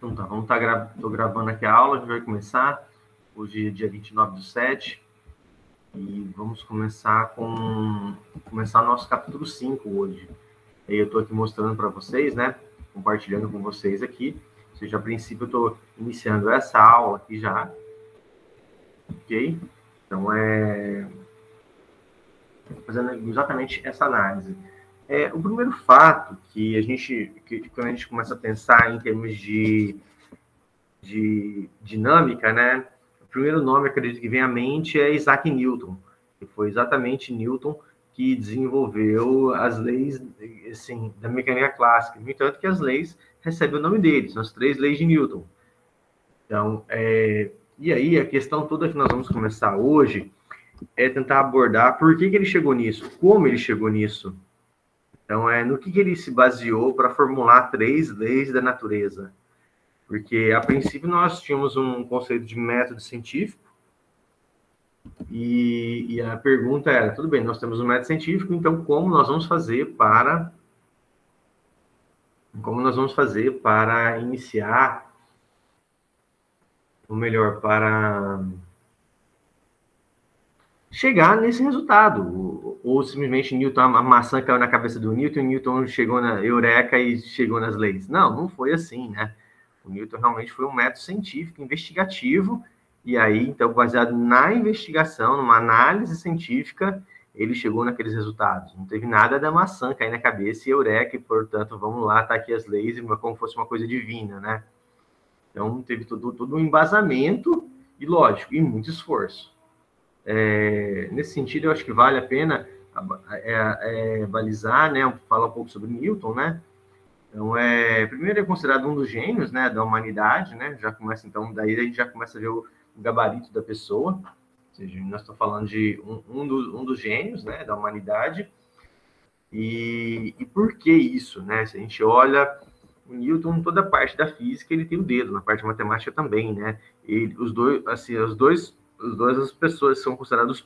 Então tá, tô gravando aqui a aula, a gente vai começar. Hoje é dia 29/7 e vamos começar nosso capítulo 5 hoje. Aí eu tô aqui mostrando para vocês, né? Compartilhando com vocês aqui. Ou seja, a princípio eu tô iniciando essa aula aqui já. Ok? Então fazendo exatamente essa análise. O primeiro fato que quando a gente começa a pensar em termos de dinâmica, né? O primeiro nome, acredito que vem à mente, é Isaac Newton, que foi exatamente Newton que desenvolveu as leis, assim, da mecânica clássica. No entanto, que as leis recebem o nome dele, são as 3 leis de Newton. Então, e aí a questão toda que nós vamos começar hoje é tentar abordar por que ele chegou nisso, como ele chegou nisso. Então, no que ele se baseou para formular 3 leis da natureza. Porque, a princípio, nós tínhamos um conceito de método científico e a pergunta era, tudo bem, nós temos um método científico, então como nós vamos fazer para iniciar, ou melhor, para chegar nesse resultado? Ou simplesmente Newton, a maçã caiu na cabeça do Newton, e Newton chegou na Eureka e chegou nas leis. Não foi assim, né? O Newton realmente foi um método científico, investigativo, e aí, então, baseado na investigação, numa análise científica, ele chegou naqueles resultados. Não teve nada da maçã cair na cabeça e Eureka, e, portanto, vamos lá, tá aqui as leis, como fosse uma coisa divina, né? Então, teve todo um embasamento, e lógico, e muito esforço. Nesse sentido, eu acho que vale a pena balizar, né, falar um pouco sobre Newton, né? Então, primeiro é considerado um dos gênios, né, da humanidade, né? Já começa, então, daí a gente já começa a ver o gabarito da pessoa. Ou seja, nós estamos falando de um dos gênios, né, da humanidade. E por que isso, né? Se a gente olha o Newton, toda a parte da física, ele tem o dedo, na parte matemática também, né? As pessoas são consideradas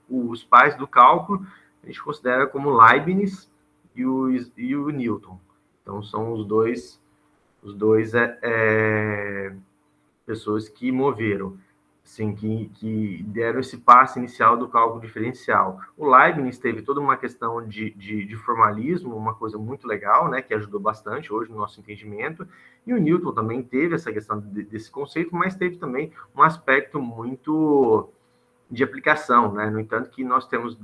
os pais do cálculo, a gente considera como Leibniz e o Newton. Então, são os dois pessoas que moveram, assim, que deram esse passo inicial do cálculo diferencial. O Leibniz teve toda uma questão de formalismo, uma coisa muito legal, né, que ajudou bastante hoje no nosso entendimento, e o Newton também teve essa questão desse conceito, mas teve também um aspecto muito de aplicação, né? No entanto, que nós temos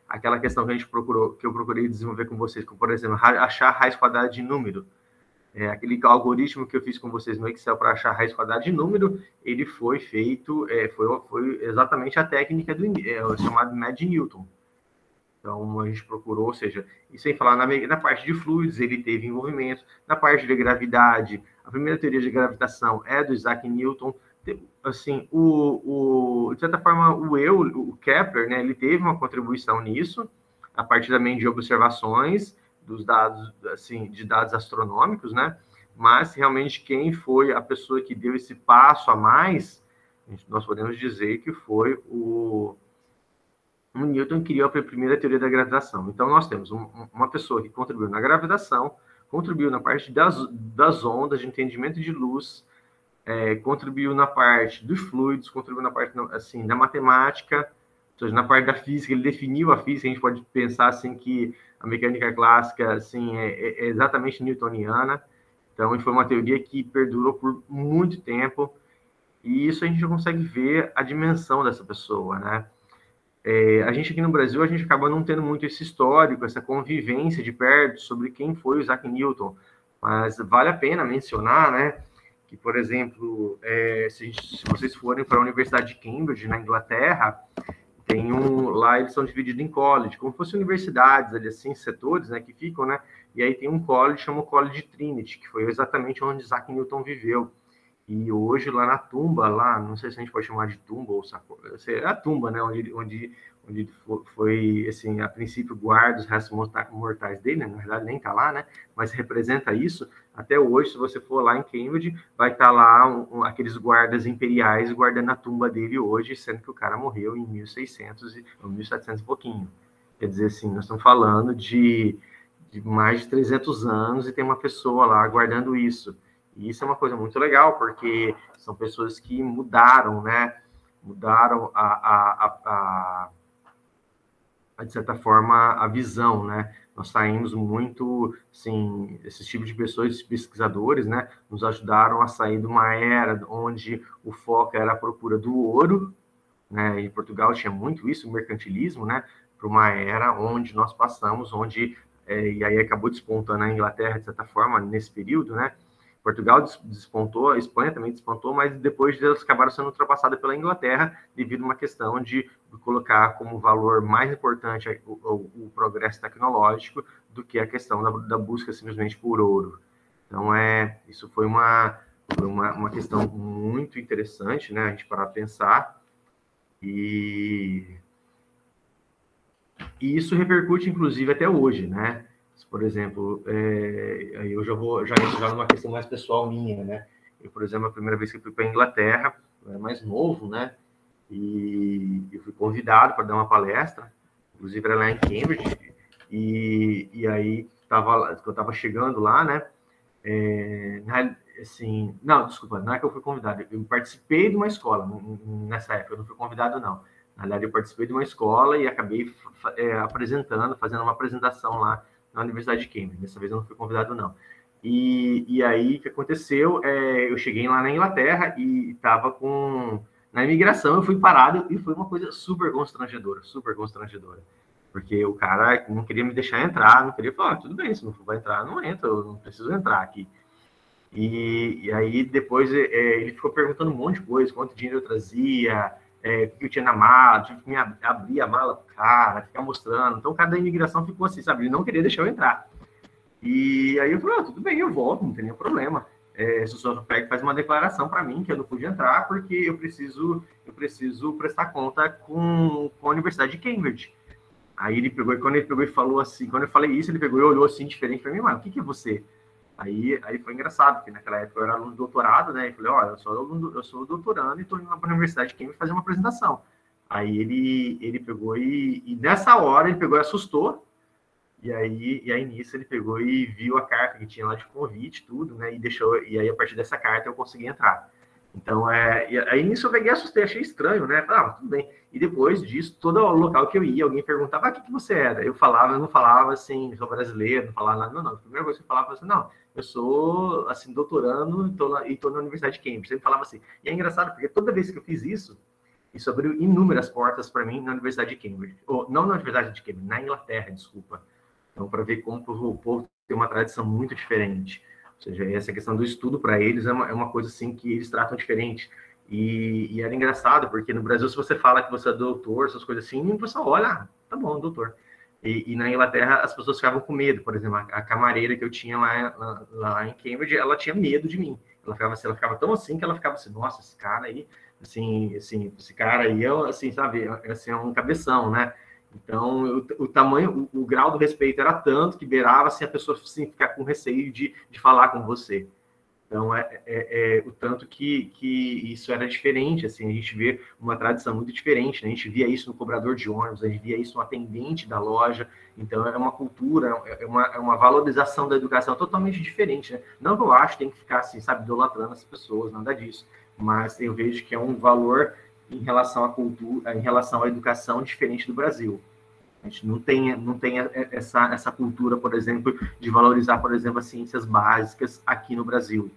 aquela questão que eu procurei desenvolver com vocês, como, por exemplo, achar a raiz quadrada de número. Aquele algoritmo que eu fiz com vocês no Excel para achar a raiz quadrada de número, ele foi feito, foi exatamente a técnica chamada método de Newton. Então, a gente procurou, ou seja, e sem falar na parte de fluidos, ele teve envolvimento, na parte de gravidade, a primeira teoria de gravitação é do Isaac Newton. Assim, de certa forma, o Kepler, né, ele teve uma contribuição nisso, a partir também de observações dos dados, assim, de dados astronômicos, né? Mas realmente quem foi a pessoa que deu esse passo a mais, nós podemos dizer que foi o Newton, que criou a primeira teoria da gravitação. Então nós temos uma pessoa que contribuiu na gravitação, contribuiu na parte das ondas, de entendimento de luz, contribuiu na parte dos fluidos, contribuiu na parte, assim, da matemática, ou seja, na parte da física, ele definiu a física. A gente pode pensar assim que a mecânica clássica, assim, é exatamente newtoniana. Então, foi uma teoria que perdurou por muito tempo, e isso a gente já consegue ver a dimensão dessa pessoa, né? A gente aqui no Brasil, a gente acaba não tendo muito esse histórico, essa convivência de perto sobre quem foi o Isaac Newton, mas vale a pena mencionar, né, que, por exemplo, se vocês forem para a Universidade de Cambridge, na Inglaterra, lá eles são divididos em college, como se fossem universidades, ali, assim, setores, né, que ficam, né, e aí tem um college, chama o College Trinity, que foi exatamente onde Isaac Newton viveu. E hoje, lá na tumba, lá, não sei se a gente pode chamar de tumba ou sarcófago, é a tumba, né, onde foi, assim, a princípio guarda os restos mortais dele, né? Na verdade nem está lá, né, mas representa isso. Até hoje, se você for lá em Cambridge, vai estar lá aqueles guardas imperiais guardando a tumba dele hoje, sendo que o cara morreu em 1600 ou 1700 e pouquinho. Quer dizer, assim, nós estamos falando de mais de 300 anos e tem uma pessoa lá guardando isso. E isso é uma coisa muito legal, porque são pessoas que mudaram, né? Mudaram de certa forma, a visão, né? Nós saímos muito, assim, esses tipos de pessoas, esses pesquisadores, né? Nos ajudaram a sair de uma era onde o foco era a procura do ouro, né? Em Portugal tinha muito isso, o mercantilismo, né? Para uma era onde nós passamos, onde e aí acabou despontando a Inglaterra de certa forma nesse período, né? Portugal despontou, a Espanha também despontou, mas depois elas acabaram sendo ultrapassadas pela Inglaterra devido a uma questão de colocar como valor mais importante o progresso tecnológico do que a questão da busca simplesmente por ouro. Então, isso foi uma questão muito interessante, né? A gente parar a pensar. E isso repercute, inclusive, até hoje, né? Por exemplo, aí eu já entro numa questão mais pessoal minha, né? Eu, por exemplo, a primeira vez que eu fui para a Inglaterra, eu era mais novo, né? E eu fui convidado para dar uma palestra, inclusive era lá em Cambridge, e aí eu estava chegando lá, né? Assim, não, desculpa, não é que eu fui convidado, eu participei de uma escola nessa época, eu não fui convidado, não. Na verdade, eu participei de uma escola e acabei fazendo uma apresentação lá na Universidade de Cambridge. Dessa vez eu não fui convidado, não. E aí, o que aconteceu? Eu cheguei lá na Inglaterra e estava na imigração, eu fui parado e foi uma coisa super constrangedora, super constrangedora. Porque o cara não queria me deixar entrar, não queria falar, tudo bem, se não for entrar, não entra, eu não preciso entrar aqui. E aí depois ele ficou perguntando um monte de coisa, quanto dinheiro eu trazia, o que eu tinha na mala, tive que abrir a mala pro cara, ficar mostrando. Então, o cara da imigração ficou assim, sabe? Ele não queria deixar eu entrar. E aí eu falei, tudo bem, eu volto, não tem nenhum problema. Se o senhor pega faz uma declaração para mim que eu não pude entrar porque eu preciso prestar conta com a Universidade de Cambridge. Aí ele pegou, e quando ele pegou e falou assim, quando eu falei isso, ele pegou e olhou assim, diferente para mim, mano, o que é você? Aí foi engraçado, porque naquela época eu era aluno de doutorado, né? E falei, olha, eu sou doutorando e estou indo lá para a Universidade de Cambridge fazer uma apresentação. Aí ele pegou e nessa hora ele pegou e assustou. E aí nisso ele pegou e viu a carta que tinha lá de convite, tudo, né? E aí a partir dessa carta eu consegui entrar. Então, e aí nisso eu peguei e assustei, achei estranho, né? Falei, tudo bem. E depois disso, todo local que eu ia, alguém perguntava, o que você era? Eu não falava assim, sou brasileiro, não falava nada, não. A primeira coisa que eu falava assim, não, eu sou, assim, doutorando e estou na Universidade de Cambridge. Sempre falava assim. E é engraçado, porque toda vez que eu fiz isso abriu inúmeras portas para mim na Universidade de Cambridge. Ou, não na Universidade de Cambridge, na Inglaterra, desculpa. Então, para ver como o povo tem uma tradição muito diferente. Ou seja, essa questão do estudo para eles é uma coisa assim que eles tratam diferente. E era engraçado, porque no Brasil, se você fala que você é doutor, essas coisas assim, o pessoal olha, tá bom, doutor. E na Inglaterra, as pessoas ficavam com medo. Por exemplo, a camareira que eu tinha lá em Cambridge, ela tinha medo de mim. Ela ficava tão assim que ela ficava assim, nossa, esse cara aí, assim, esse cara aí, assim, sabe, assim, é um cabeção, né? Então, o tamanho, o grau do respeito era tanto que beirava assim, a pessoa assim, ficar com receio de falar com você. Então, o tanto que isso era diferente, assim, a gente vê uma tradição muito diferente, né? A gente via isso no cobrador de ônibus, a gente via isso no atendente da loja, então é uma cultura, é uma valorização da educação totalmente diferente, né? Não que eu acho que tem que ficar, assim, sabe, idolatrando as pessoas, nada disso, mas eu vejo que é um valor em relação à cultura, em relação à educação diferente do Brasil. A gente não tem essa cultura, por exemplo, de valorizar, por exemplo, as ciências básicas aqui no Brasil.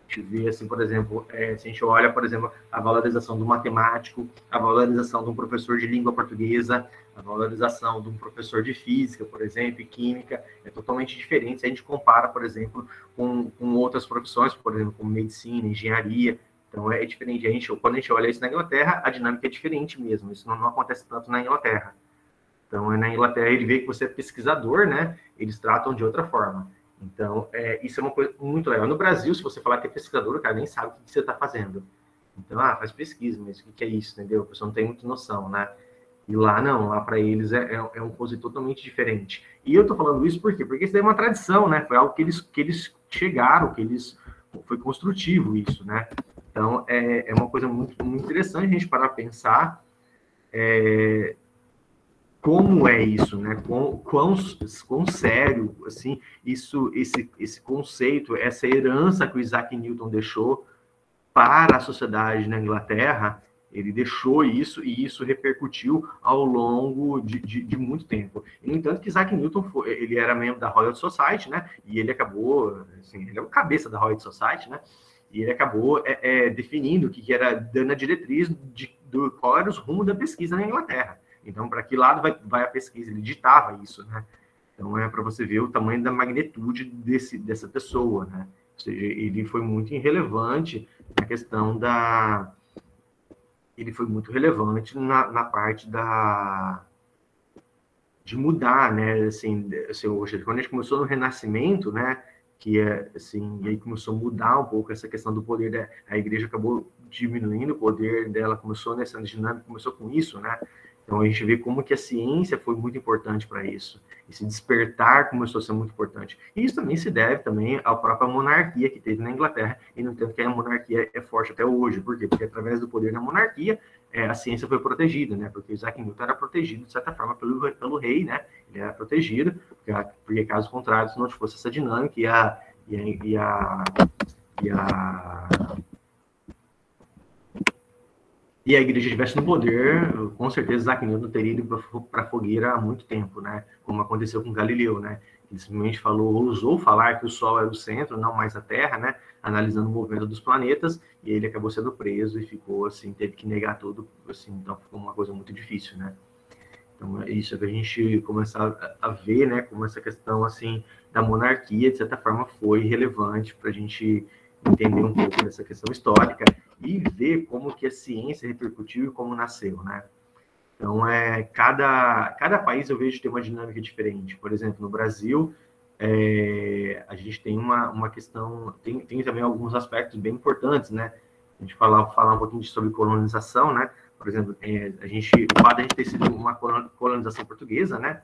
A gente vê, assim, por exemplo, se a gente olha, por exemplo, a valorização do matemático, a valorização de um professor de língua portuguesa, a valorização de um professor de física, por exemplo, e química, é totalmente diferente se a gente compara, por exemplo, com outras profissões, por exemplo, como medicina, engenharia. Então, é diferente. Quando a gente olha isso na Inglaterra, a dinâmica é diferente mesmo. Isso não acontece tanto na Inglaterra. Então, na Inglaterra, ele vê que você é pesquisador, né? Eles tratam de outra forma. Então, isso é uma coisa muito legal. No Brasil, se você falar que é pesquisador, o cara nem sabe o que você está fazendo. Então, faz pesquisa, mas o que é isso, entendeu? A pessoa não tem muita noção, né? E lá, não. Lá, para eles, é um conceito totalmente diferente. E eu estou falando isso por quê? Porque isso daí é uma tradição, né? Foi algo que eles chegaram, foi construtivo isso, né? Então, é uma coisa muito, muito interessante a gente parar a pensar como é isso, né? Quão sério, assim, esse conceito, essa herança que o Isaac Newton deixou para a sociedade na Inglaterra, ele deixou isso e isso repercutiu ao longo de muito tempo. E, no entanto, que Isaac Newton ele era membro da Royal Society, né? E ele acabou, assim, ele é o cabeça da Royal Society, né? E ele acabou definindo o que era, dando a diretriz do qual era os rumos da pesquisa na Inglaterra. Então, para que lado vai a pesquisa? Ele ditava isso, né? Então, é para você ver o tamanho da magnitude dessa pessoa, né? Ou seja, ele foi muito irrelevante na questão da... Ele foi muito relevante na parte de mudar, né? Assim, hoje, quando a gente começou no Renascimento, né? Que é assim, e aí começou a mudar um pouco essa questão do poder a igreja acabou diminuindo o poder dela, começou nessa dinâmica, começou com isso, né? Então a gente vê como que a ciência foi muito importante para isso. Esse despertar começou a ser muito importante. E isso também se deve também à própria monarquia que teve na Inglaterra, e no entanto que a monarquia é forte até hoje. Por quê? Porque através do poder da monarquia, a ciência foi protegida, né? Porque Isaac Newton era protegido, de certa forma, pelo rei, né? Ele era protegido, porque caso contrário, se não fosse essa dinâmica, e a igreja estivesse no poder, com certeza Isaac Newton teria ido para a fogueira há muito tempo, né? Como aconteceu com Galileu, né? Ele simplesmente ousou falar que o Sol era o centro, não mais a Terra, né? Analisando o movimento dos planetas, e ele acabou sendo preso e ficou assim, teve que negar tudo, assim, então ficou uma coisa muito difícil, né? Então, é isso que a gente começar a ver, né? Como essa questão, assim, da monarquia, de certa forma, foi relevante para a gente entender um pouco dessa questão histórica e ver como que a ciência repercutiu e como nasceu, né? Então, cada país eu vejo tem uma dinâmica diferente. Por exemplo, no Brasil, a gente tem uma questão, tem também alguns aspectos bem importantes, né? A gente falar um pouquinho sobre colonização, né? Por exemplo, o fato de a gente ter sido uma colonização portuguesa, né?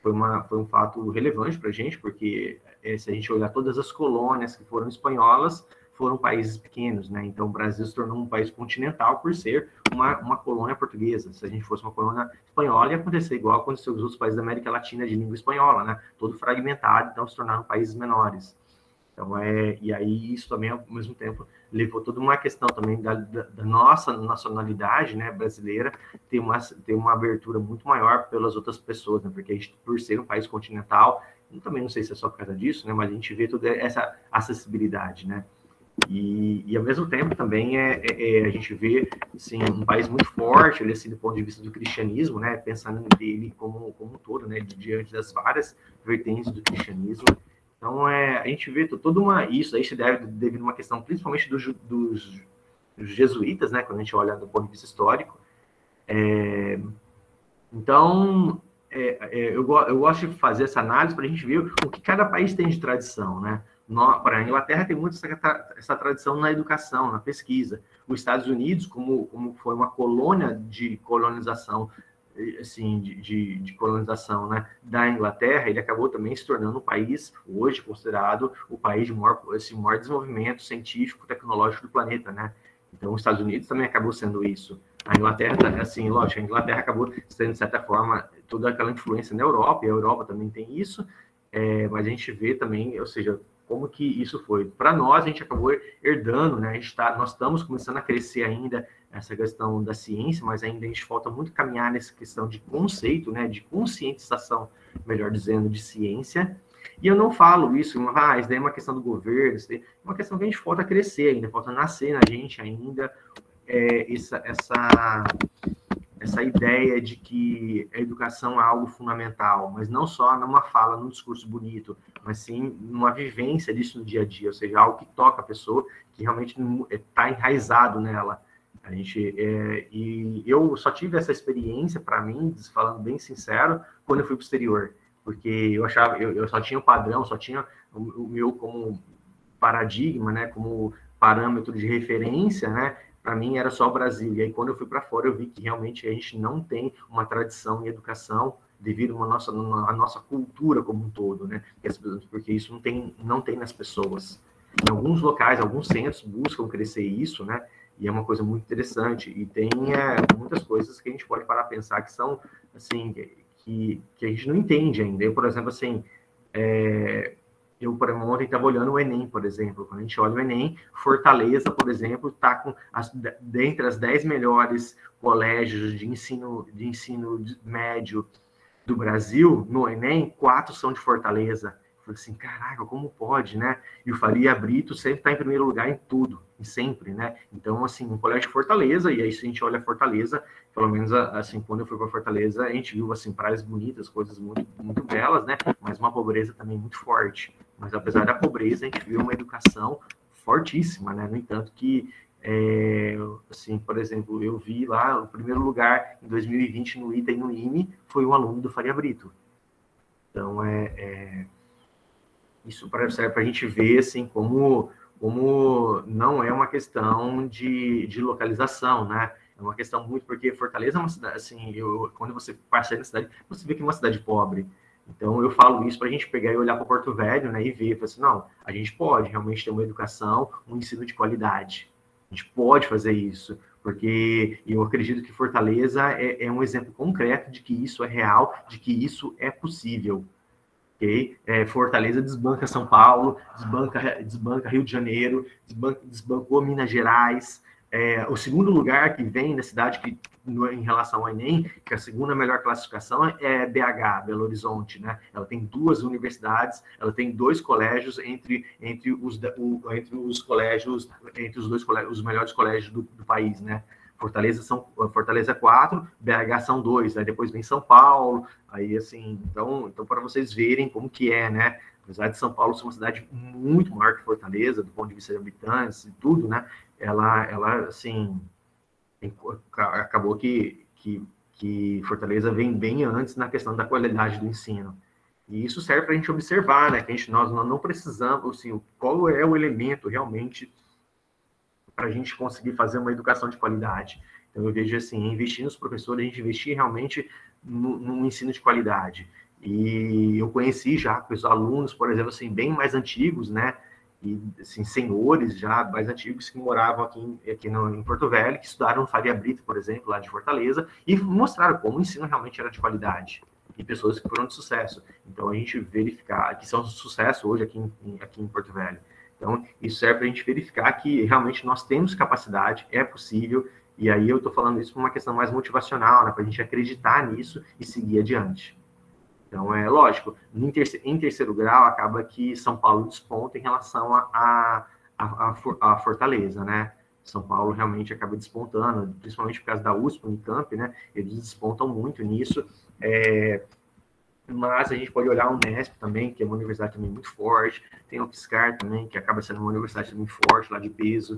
Foi um fato relevante para a gente, porque se a gente olhar todas as colônias que foram espanholas, foram países pequenos, né? Então, o Brasil se tornou um país continental por ser uma colônia portuguesa. Se a gente fosse uma colônia espanhola, ia acontecer igual aconteceu com os outros países da América Latina de língua espanhola, né? Todo fragmentado, então se tornaram países menores. Então, e aí isso também, ao mesmo tempo, levou toda uma questão também da nossa nacionalidade, né, brasileira, ter uma abertura muito maior pelas outras pessoas, né, porque a gente, por ser um país continental, eu também não sei se é só por causa disso, né, mas a gente vê toda essa acessibilidade, né, e ao mesmo tempo também a gente vê assim, um país muito forte, ele, assim, do ponto de vista do cristianismo, né, pensando nele como um todo, né, diante das várias vertentes do cristianismo. Então, a gente vê isso aí se deve devido a uma questão principalmente dos jesuítas, né, quando a gente olha do ponto de vista histórico. Então, eu gosto de fazer essa análise para a gente ver o que cada país tem de tradição, né? Para a Inglaterra tem muito essa tradição na educação, na pesquisa. Os Estados Unidos, como foi uma colônia de colonização, assim, de colonização, né, da Inglaterra, ele acabou também se tornando um país, hoje considerado o país de maior desenvolvimento científico, tecnológico do planeta, né? Então, os Estados Unidos também acabou sendo isso. A Inglaterra, assim, lógico, a Inglaterra acabou sendo, de certa forma, toda aquela influência na Europa, e a Europa também tem isso, mas a gente vê também, ou seja, como que isso foi. Para nós, a gente acabou herdando, né? Nós estamos começando a crescer ainda essa questão da ciência, mas ainda a gente falta muito caminhar nessa questão de conceito, né? De conscientização, melhor dizendo, de ciência. E eu não falo isso, isso daí é uma questão do governo, isso daí é uma questão que a gente falta crescer ainda, falta nascer na gente ainda essa ideia de que a educação é algo fundamental, mas não só numa fala, num discurso bonito, mas sim numa vivência disso no dia a dia, ou seja, algo que toca a pessoa, que realmente está enraizado nela. E eu só tive essa experiência, para mim, falando bem sincero, quando eu fui para o exterior, porque eu só tinha o padrão, só tinha o meu como paradigma, né, como parâmetro de referência, né, para mim era só o Brasil. E aí, quando eu fui para fora, eu vi que realmente a gente não tem uma tradição em educação devido à nossa cultura como um todo, né? Porque isso não tem nas pessoas. Em alguns locais, alguns centros buscam crescer isso, né? E é uma coisa muito interessante. E tem muitas coisas que a gente pode parar a pensar que são, assim, que a gente não entende ainda. Eu, por exemplo, assim, por exemplo, ontem estava olhando o Enem, por exemplo. Quando a gente olha o Enem, Fortaleza, por exemplo, está dentre as 10 melhores colégios de ensino médio do Brasil, no Enem, 4 são de Fortaleza. Eu falei assim, caraca, como pode, né? E o Faria Brito sempre está em primeiro lugar em tudo, e sempre, né? Então, assim, um colégio de Fortaleza, e aí se a gente olha Fortaleza, pelo menos, assim, quando eu fui para Fortaleza, a gente viu, assim, praias bonitas, coisas muito, muito belas, né? Mas uma pobreza também muito forte. Mas, apesar da pobreza, a gente viu uma educação fortíssima, né? No entanto que, assim, por exemplo, eu vi lá, o primeiro lugar em 2020 no ITA e no IME foi um aluno do Faria Brito. Então, isso serve para a gente ver, assim, como não é uma questão de localização, né? É uma questão muito, porque Fortaleza é uma cidade, assim, quando você passa na cidade, você vê que é uma cidade pobre. Então, eu falo isso para a gente pegar e olhar para Porto Velho, né, e ver, assim, não, a gente pode realmente ter uma educação, um ensino de qualidade. A gente pode fazer isso, porque eu acredito que Fortaleza é um exemplo concreto de que isso é real, de que isso é possível. Okay? Fortaleza desbanca São Paulo, desbanca Rio de Janeiro, desbancou Minas Gerais. O segundo lugar que vem na cidade em relação ao Enem, que a segunda melhor classificação é BH, Belo Horizonte, né? Ela tem 2 universidades, ela tem 2 colégios entre os colégios, entre os 2 colégios, os melhores colégios do país, né? Fortaleza 4, BH são 2, aí depois vem São Paulo, aí assim, então para vocês verem como que é, né? Apesar de São Paulo ser uma cidade muito maior que Fortaleza, do ponto de vista de habitantes e tudo, né? Ela assim, acabou que Fortaleza vem bem antes na questão da qualidade do ensino. E isso serve para a gente observar, né? Que nós não precisamos, assim, qual é o elemento realmente para a gente conseguir fazer uma educação de qualidade. Então, eu vejo assim, investir nos professores, a gente investir realmente no ensino de qualidade. E eu conheci já os alunos, por exemplo, assim, bem mais antigos, né? E, assim, senhores já mais antigos que moravam aqui em Porto Velho, que estudaram no Faria Brito, por exemplo, lá de Fortaleza, e mostraram como o ensino realmente era de qualidade. E pessoas que foram de sucesso. Então, a gente verificar que são de sucesso hoje aqui em Porto Velho. Então, isso serve para a gente verificar que realmente nós temos capacidade, é possível, e aí eu estou falando isso por uma questão mais motivacional, né, para a gente acreditar nisso e seguir adiante. Então, é lógico, em terceiro grau, acaba que São Paulo desponta em relação a Fortaleza, né? São Paulo realmente acaba despontando, principalmente por causa da USP, Unicamp, né? Eles despontam muito nisso. Mas a gente pode olhar a Unesp também, que é uma universidade também muito forte, tem a UFSCar também, que acaba sendo uma universidade também forte, lá de peso.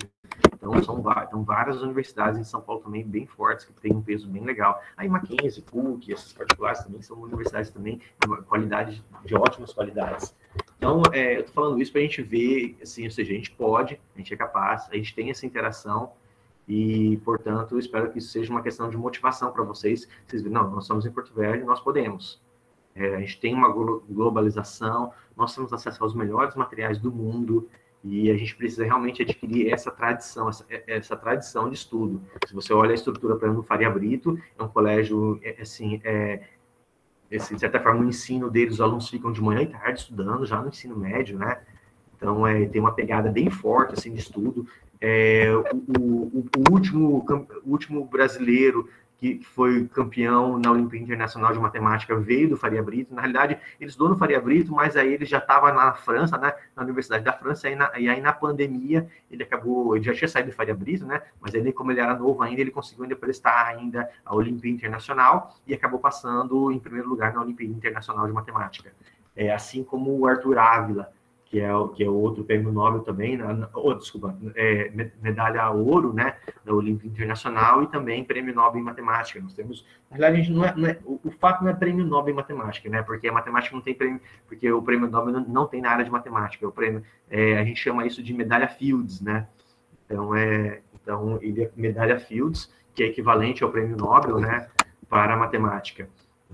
Então, são várias universidades em São Paulo também bem fortes, que têm um peso bem legal. Aí Mackenzie, PUC, essas particulares também são universidades também de ótimas qualidades. Então, eu estou falando isso para a gente ver, assim, ou seja, a gente é capaz, a gente tem essa interação, e, portanto, eu espero que isso seja uma questão de motivação para vocês. Vocês verem, não, nós estamos em Porto Velho, nós podemos. A gente tem uma globalização, nós temos acesso aos melhores materiais do mundo, e a gente precisa realmente adquirir essa tradição de estudo. Se você olha a estrutura, por exemplo, do Faria Brito, é um colégio, assim, de certa forma, o ensino deles, os alunos ficam de manhã e tarde estudando, já no ensino médio, né? Então, tem uma pegada bem forte, assim, de estudo. O último brasileiro que foi campeão na Olimpíada Internacional de Matemática veio do Faria Brito. Na realidade, ele estudou no Faria Brito, mas aí ele já estava na França, né, na Universidade da França, e aí na pandemia ele já tinha saído do Faria Brito, né, mas ele, como ele era novo ainda, ele conseguiu ainda prestar ainda a Olimpíada Internacional e acabou passando em primeiro lugar na Olimpíada Internacional de Matemática. Assim como o Arthur Ávila, que é outro prêmio Nobel também, medalha ouro, né, da Olimpíada Internacional, e também prêmio Nobel em matemática. Nós temos, na verdade, a gente o fato não é prêmio Nobel em matemática, né, porque a matemática não tem prêmio, porque o prêmio Nobel não tem na área de matemática. O prêmio, a gente chama isso de medalha Fields, né. Então ele é medalha Fields, que é equivalente ao prêmio Nobel, né, para a matemática.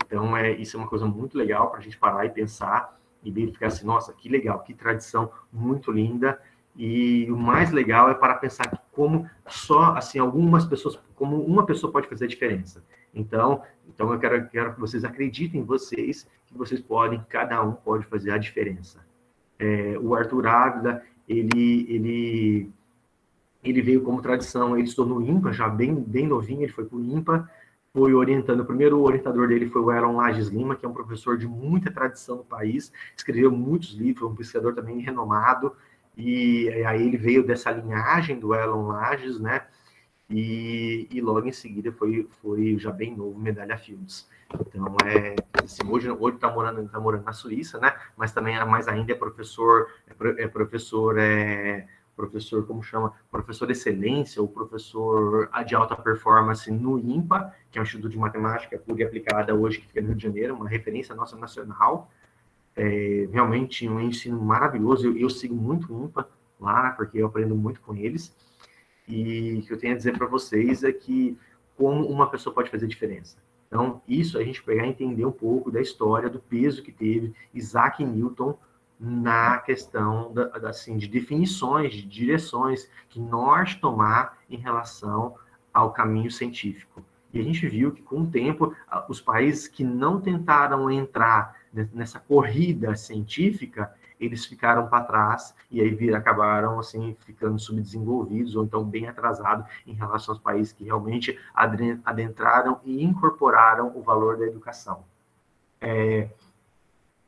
Então isso é uma coisa muito legal para a gente parar e pensar e verificar assim, nossa, que legal, que tradição muito linda. E o mais legal é para pensar que como só, assim, algumas pessoas, como uma pessoa pode fazer a diferença. Então eu quero que vocês acreditem em vocês, que vocês podem, cada um pode fazer a diferença. O Arthur Ávila, ele veio como tradição, ele estudou no IMPA, já bem novinho, ele foi para o IMPA, foi orientando, o primeiro orientador dele foi o Elon Lages Lima, que é um professor de muita tradição no país, escreveu muitos livros, um pesquisador também renomado, e aí ele veio dessa linhagem do Elon Lages, né, e logo em seguida foi já bem novo, medalha Fields. Então, assim, hoje está morando na Suíça, né, mas também, mais ainda, é professor, como chama? Professor excelência, ou professor de alta performance no IMPA, que é o Instituto de Matemática Pura e Aplicada, hoje, que fica no Rio de Janeiro, uma referência nossa nacional. Realmente um ensino maravilhoso. Eu sigo muito o IMPA lá, porque eu aprendo muito com eles. E o que eu tenho a dizer para vocês é que como uma pessoa pode fazer diferença. Então, isso a gente pegar e entender um pouco da história, do peso que teve Isaac Newton na questão assim, de definições, de direções, que norte tomar em relação ao caminho científico. E a gente viu que, com o tempo, os países que não tentaram entrar nessa corrida científica, eles ficaram para trás e aí acabaram assim ficando subdesenvolvidos ou então bem atrasados em relação aos países que realmente adentraram e incorporaram o valor da educação.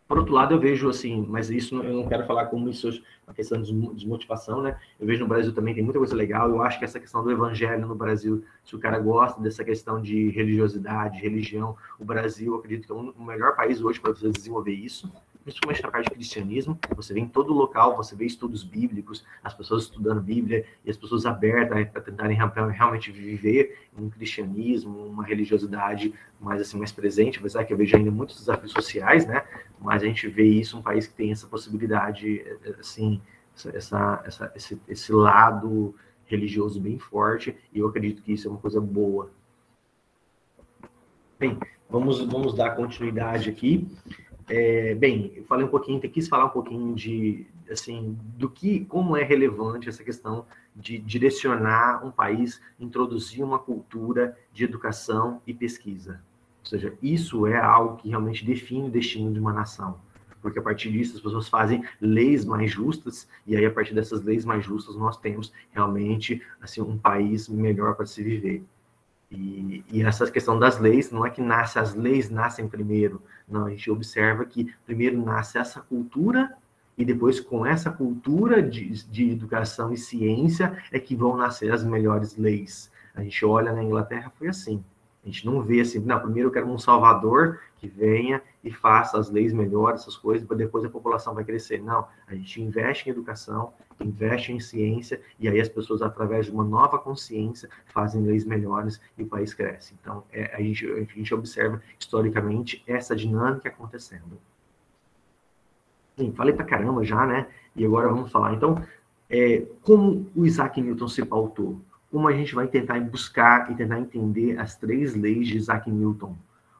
Por outro lado, eu vejo assim, mas isso eu não quero falar como isso é uma questão de desmotivação, né? Eu vejo no Brasil também tem muita coisa legal. Eu acho que essa questão do evangelho no Brasil, se o cara gosta dessa questão de religiosidade, religião, o Brasil, eu acredito que é o melhor país hoje para você desenvolver isso, principalmente na parte de cristianismo. Você vê em todo local, você vê estudos bíblicos, as pessoas estudando Bíblia e as pessoas abertas para tentarem realmente viver um cristianismo, uma religiosidade mais assim mais presente, apesar que eu vejo ainda muitos desafios sociais, né? Mas a gente vê isso, um país que tem essa possibilidade, assim, esse lado religioso bem forte, e eu acredito que isso é uma coisa boa. Bem, vamos dar continuidade aqui. Bem, eu falei um pouquinho, quis falar um pouquinho de, assim, como é relevante essa questão de direcionar um país, introduzir uma cultura de educação e pesquisa. Ou seja, isso é algo que realmente define o destino de uma nação. Porque a partir disso as pessoas fazem leis mais justas, e aí a partir dessas leis mais justas nós temos realmente assim, um país melhor para se viver. E essa questão das leis, não é que as leis nascem primeiro, não, a gente observa que primeiro nasce essa cultura, e depois com essa cultura de educação e ciência é que vão nascer as melhores leis. A gente olha na Inglaterra, foi assim. A gente não vê assim, não, primeiro eu quero um salvador que venha e faça as leis melhores, essas coisas, para depois a população vai crescer. Não, a gente investe em educação, investe em ciência, e aí as pessoas, através de uma nova consciência, fazem leis melhores e o país cresce. Então, a gente observa, historicamente, essa dinâmica acontecendo. Sim, falei pra caramba já, né? E agora vamos falar. Então, como o Isaac Newton se pautou? Como a gente vai tentar buscar e tentar entender as 3 leis de Isaac Newton?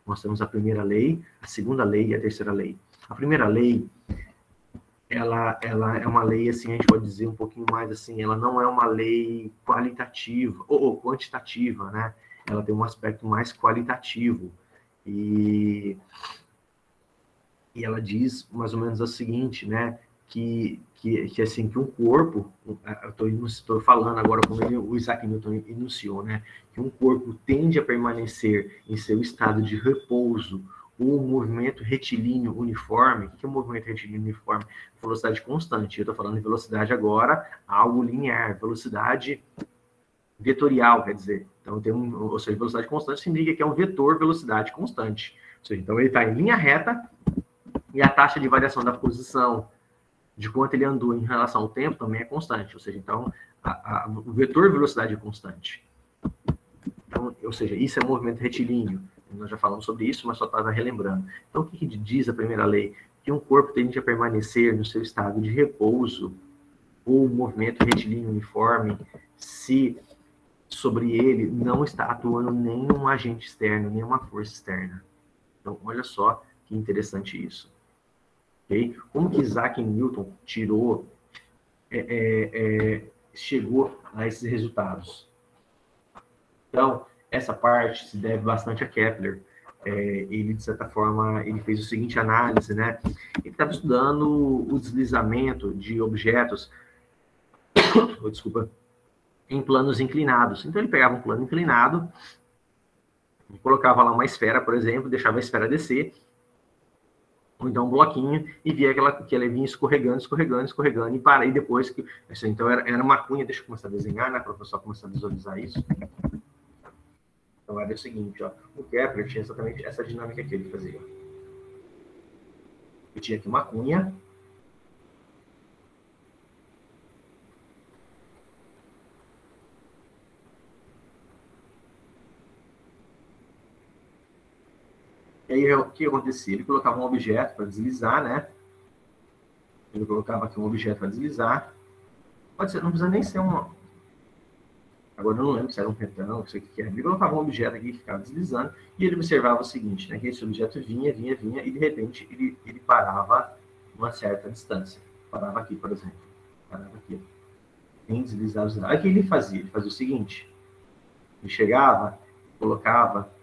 Nós temos a primeira lei, a segunda lei e a terceira lei. A primeira lei, ela é uma lei, assim, a gente pode dizer um pouquinho mais assim, ela não é uma lei qualitativa ou quantitativa, né? Ela tem um aspecto mais qualitativo. E ela diz mais ou menos o seguinte, né? Que assim, que um corpo, estou falando agora como o Isaac Newton enunciou, né? Que um corpo tende a permanecer em seu estado de repouso ou movimento retilíneo uniforme. O que é um movimento retilíneo uniforme? Velocidade constante. Eu estou falando de velocidade agora, algo linear, velocidade vetorial, quer dizer. Então, ou seja, velocidade constante significa que é um vetor velocidade constante. Ou seja, então, ele está em linha reta e a taxa de variação da posição de quanto ele andou em relação ao tempo também é constante. Ou seja, então, o vetor velocidade é constante. Então, ou seja, isso é movimento retilíneo. Nós já falamos sobre isso, mas só estava relembrando. Então, o que diz a primeira lei? Que um corpo tende a permanecer no seu estado de repouso ou movimento retilíneo uniforme se sobre ele não está atuando nenhum agente externo, nenhuma força externa. Então, olha só que interessante isso. Okay? Como que Isaac Newton chegou a esses resultados? Então, essa parte se deve bastante a Kepler. Ele, de certa forma, ele fez o seguinte análise, né? Ele estava estudando o deslizamento de objetos, desculpa, em planos inclinados. Então, ele pegava um plano inclinado, colocava lá uma esfera, por exemplo, deixava a esfera descer, ou então um bloquinho, e via que ela vinha escorregando, escorregando, escorregando, e para, e depois que... Então, era uma cunha, deixa eu começar a desenhar, né, para o pessoal começar a visualizar isso. Então, era o seguinte, ó, o Kepler tinha exatamente essa dinâmica que ele fazia. Eu tinha aqui uma cunha, e aí o que acontecia? Ele colocava um objeto para deslizar, né? Ele colocava aqui um objeto para deslizar. Pode ser, não precisa nem ser uma... Agora eu não lembro se era um pentão, não sei o que era. Ele colocava um objeto aqui que ficava deslizando, e ele observava o seguinte, né? Que esse objeto vinha, e de repente ele parava uma certa distância. Parava aqui, por exemplo. Parava aqui. Em deslizar, deslizar. Aí o que ele fazia? Ele fazia o seguinte. Ele chegava, colocava...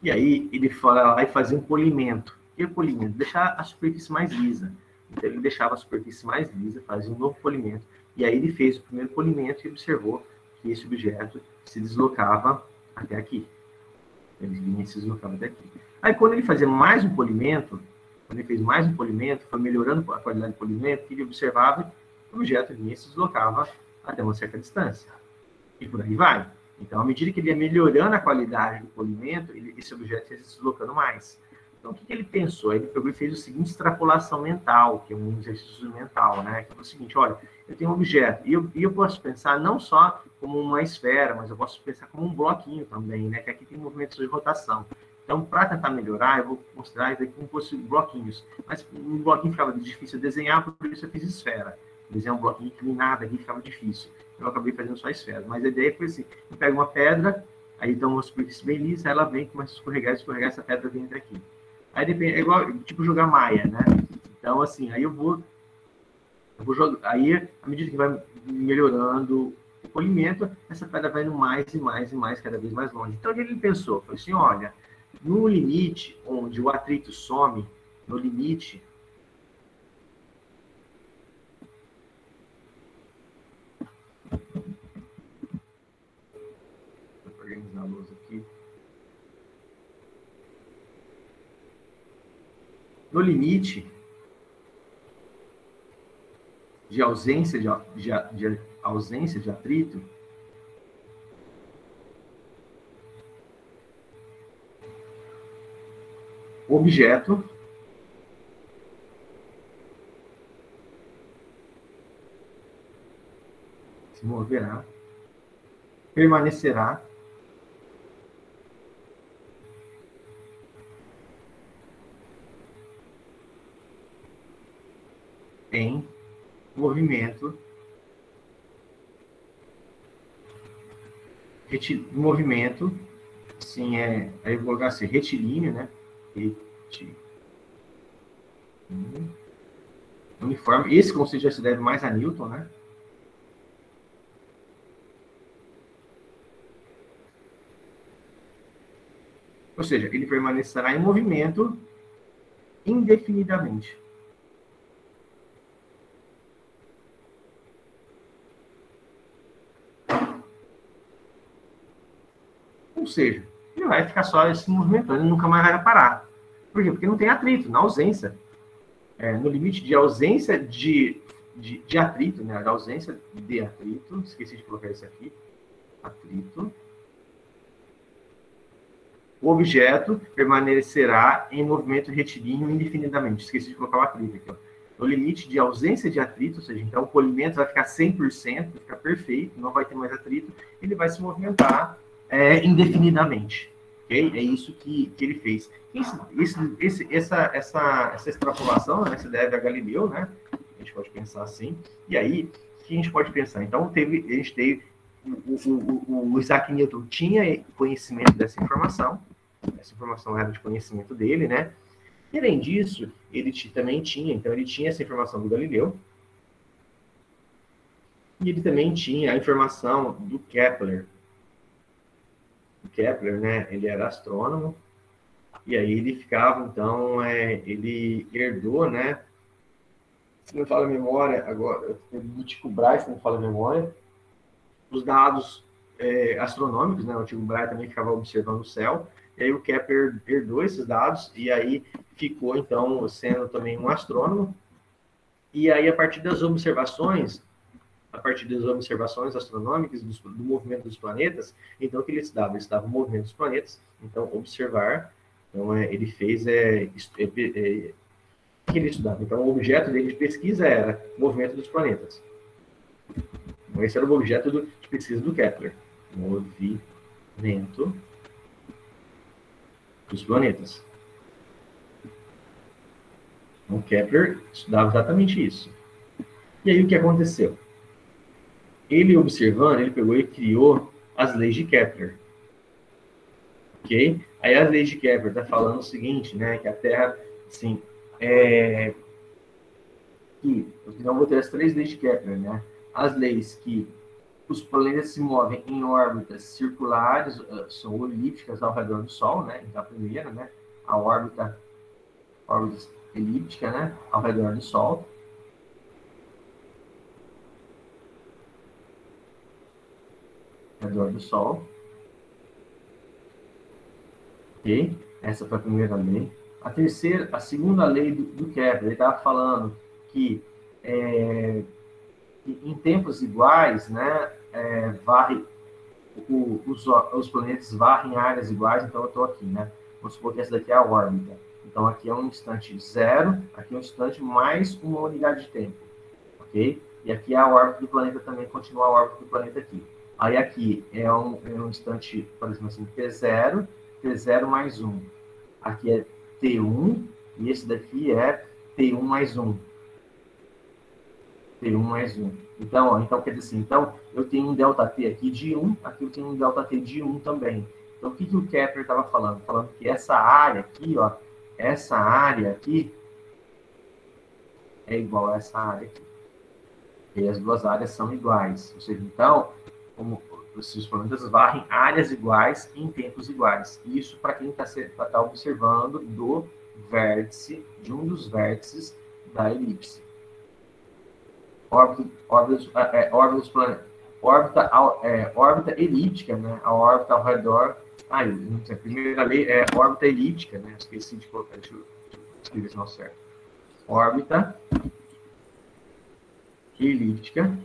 E aí ele foi lá e fazia um polimento. O que é polimento? Deixar a superfície mais lisa. Então ele deixava a superfície mais lisa, fazia um novo polimento. E aí ele fez o primeiro polimento e observou que esse objeto se deslocava até aqui. Ele vinha e se deslocava até aqui. Aí quando ele fazia mais um polimento, quando ele fez mais um polimento, foi melhorando a qualidade do polimento, que ele observava que o objeto vinha e se deslocava até uma certa distância. E por aí vai. Então, à medida que ele ia melhorando a qualidade do polimento, esse objeto ia se deslocando mais. Então, o que ele pensou? Ele pegou e fez o seguinte extrapolação mental, que é um exercício mental, né? Que é o seguinte, olha, eu tenho um objeto, e eu posso pensar não só como uma esfera, mas eu posso pensar como um bloquinho também, né? Que aqui tem movimentos de rotação. Então, para tentar melhorar, eu vou considerar isso aqui como fosse bloquinhos. Mas um bloquinho ficava difícil de desenhar, por isso eu fiz esfera. Desenhar um bloquinho inclinado aqui ficava difícil. Eu acabei fazendo só esfera. Mas a ideia foi assim, eu pego uma pedra, aí então uma superfície bem lisa, ela vem, começa a escorregar, essa pedra vem até aqui. Aí depende, é igual, tipo jogar maia, né? Então, assim, aí eu vou jogar, aí, à medida que vai melhorando o polimento, essa pedra vai indo mais e mais e mais, cada vez mais longe. Então, o que ele pensou? Foi assim, olha, no limite onde o atrito some, no limite... Vou organizar a luz aqui. No limite de ausência de atrito, o objeto se moverá, permanecerá em movimento sim, aí eu vou colocar assim, retilíneo, né? Retilíneo. Uniforme. Esse conceito já se deve mais a Newton, né? Ou seja, ele permanecerá em movimento indefinidamente. Ou seja, ele vai ficar só se movimentando e nunca mais vai parar. Por quê? Porque não tem atrito, na ausência. No limite de ausência de atrito, né? Da ausência de atrito, esqueci de colocar isso aqui, atrito, o objeto permanecerá em movimento retilíneo indefinidamente. Esqueci de colocar o atrito aqui, ó. No limite de ausência de atrito, ou seja, então o polimento vai ficar 100%, vai ficar perfeito, não vai ter mais atrito, ele vai se movimentar indefinidamente. Okay? É isso que ele fez. Essa extrapolação, né, se deve a Galileu, né? A gente pode pensar assim. E aí, o que a gente pode pensar? Então, a gente teve o Isaac Newton tinha conhecimento dessa informação era de conhecimento dele, né? E, além disso, ele também tinha, então, ele tinha essa informação do Galileu, e ele também tinha a informação do Kepler. O Kepler, né, ele era astrônomo, e aí ele ficava, então, ele herdou, né, se não fala a memória, agora, do Tycho Brahe, se não fala a memória, os dados astronômicos, né, o Tycho Brahe também ficava observando o céu, e aí o Kepler herdou esses dados, e aí ficou, então, sendo também um astrônomo, e aí, a partir das observações astronômicas do movimento dos planetas, então, o que ele estudava? Ele estudava o movimento dos planetas, então, observar, então, ele fez, que ele estudava. Então, o objeto dele de pesquisa era o movimento dos planetas. Então, esse era o objeto de pesquisa do Kepler, movimento dos planetas. Então, Kepler estudava exatamente isso. E aí, o que aconteceu? Ele observando, ele pegou e criou as leis de Kepler. Ok? Aí as leis de Kepler está falando o seguinte, né? Que a Terra, assim, então, vou ter as 3 leis de Kepler, né? As leis que os planetas se movem em órbitas circulares, são elípticas ao redor do Sol, né? Então, a primeira, né? A órbita elíptica, né? Ao redor do Sol. Redor do Sol. Ok? Essa foi a primeira lei. A segunda lei do Kepler, ele estava falando que em tempos iguais, né, os planetas varrem áreas iguais, então eu estou aqui, né? Vamos supor que essa daqui é a órbita. Então aqui é um instante zero, aqui é um instante mais uma unidade de tempo, ok? E aqui é a órbita do planeta também, continua a órbita do planeta aqui. Aí aqui é um instante, por exemplo assim, T0 mais 1. Aqui é T1, e esse daqui é T1 mais 1. T1 mais 1. Então, quer dizer assim, então, eu tenho um ΔT aqui de 1, aqui eu tenho um ΔT de 1 também. Então, o que o Kepler estava falando? Falando que essa área aqui, ó, essa área aqui é igual a essa área aqui. E as duas áreas são iguais. Ou seja, então, como os planetas varrem áreas iguais em tempos iguais. Isso para quem está observando do vértice, de um dos vértices da elipse. Órbita elíptica, né? A órbita ao redor. A primeira lei é órbita elíptica, né? Esqueci de colocar, deixa eu escrever se não certo. Órbita elíptica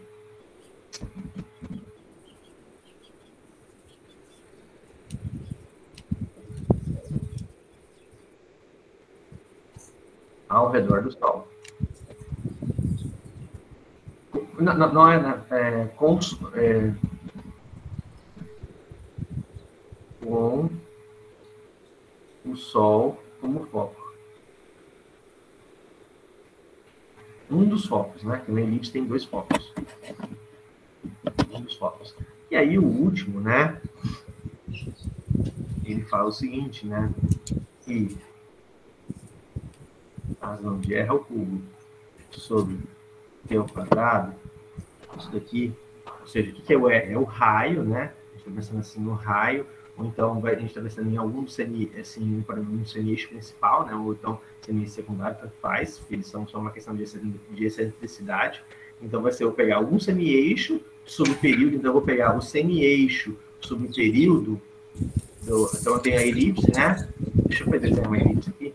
ao redor do Sol. Não é, né? Com o Sol como foco. Um dos focos, né? Que uma elipse tem 2 focos. Um dos focos. E aí o último, né? Ele fala o seguinte, né? Que a razão de R ao cubo sobre T ao quadrado, isso daqui, ou seja, o que é o R? É o raio, né? A gente está pensando assim no raio, ou então a gente está pensando em algum assim, um semi-eixo principal, né? Ou então semi-eixo secundário, tanto faz, porque eles são só uma questão de excentricidade. Então vai ser eu pegar algum semi-eixo sobre o período, então eu vou pegar o semi-eixo sobre o período, então eu tenho a elipse, né? Deixa eu desenhar uma elipse aqui.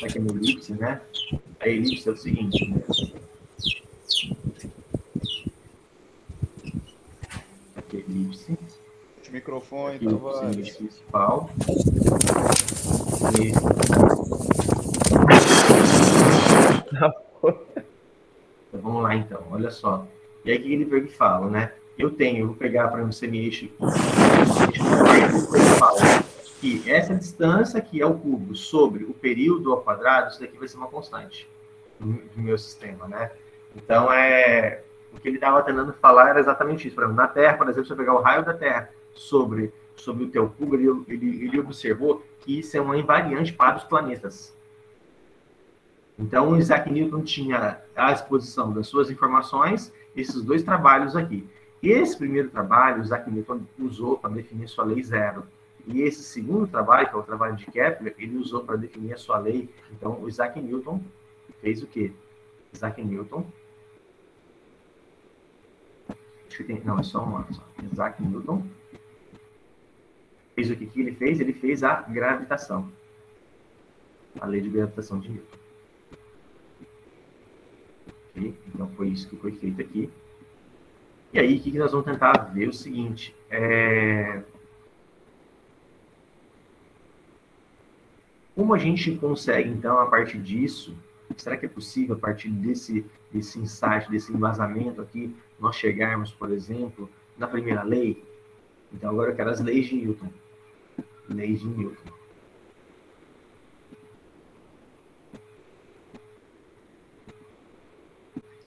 Aqui é uma elipse, né? A elipse é o seguinte, né? Aqui é a elipse. O microfone aqui o semi-eixo principal. Então, vamos lá, então. Olha só. E aí, o que ele fala, né? Eu vou pegar para um semi-eixo que essa distância que é o cubo sobre o período ao quadrado, isso daqui vai ser uma constante do meu sistema, né? Então, o que ele estava tentando falar era exatamente isso. Por exemplo, na Terra, por exemplo, se eu pegar o raio da Terra sobre sobre o teu cubo, ele observou que isso é uma invariante para os planetas. Então, o Isaac Newton tinha à disposição das suas informações esses dois trabalhos aqui. Esse primeiro trabalho, o Isaac Newton usou para definir sua lei zero. E esse segundo trabalho, que é o trabalho de Kepler, ele usou para definir a sua lei. Então, o Isaac Newton fez o quê? Isaac Newton... Não, é só uma. Isaac Newton fez o que ele fez? Ele fez a gravitação. A lei de gravitação de Newton. Okay? Então, foi isso que foi feito aqui. E aí, o que nós vamos tentar ver? O seguinte, como a gente consegue, então, a partir disso, será que é possível, a partir desse insight, desse embasamento aqui, nós chegarmos, por exemplo, na primeira lei? Então, agora eu quero as leis de Newton. Leis de Newton.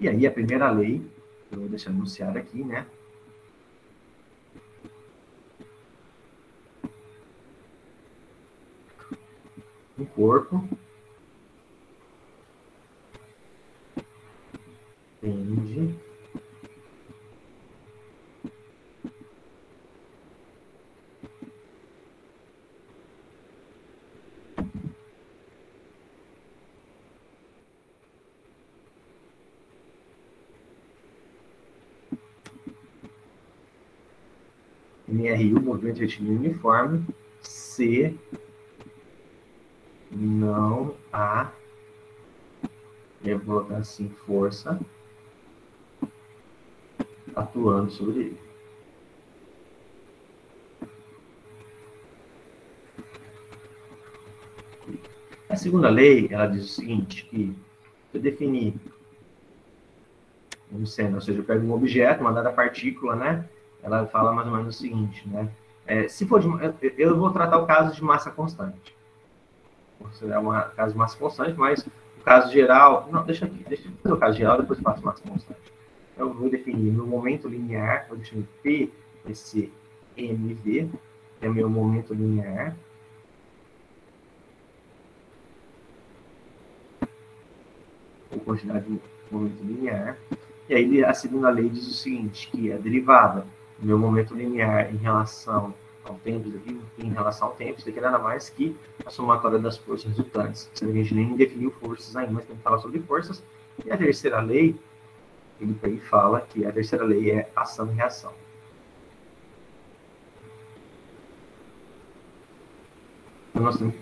E aí, a primeira lei, eu vou deixar anunciar aqui, né? Um corpo tende MRU, movimento retilíneo uniforme, se não há, eu vou colocar assim, força atuando sobre ele. A segunda lei, ela diz o seguinte, que eu definir um seno, ou seja, eu pego um objeto, uma dada partícula, né? Ela fala mais ou menos o seguinte, né? Se for eu vou tratar o caso de massa constante. Vou considerar um caso de massa constante, mas o caso geral... Não, deixa eu fazer o caso geral, depois faço massa constante. Eu vou definir meu momento linear, vou definir P, esse MV, que é meu momento linear. Ou quantidade de momento linear. E aí a segunda lei diz o seguinte, que a derivada do meu momento linear em relação ao tempo, em relação ao tempo, isso aqui nada mais que a somatória das forças resultantes. A gente nem definiu forças ainda, mas tem que falar sobre forças. E a terceira lei, ele aí fala que a terceira lei é ação e reação. Então, nós temos...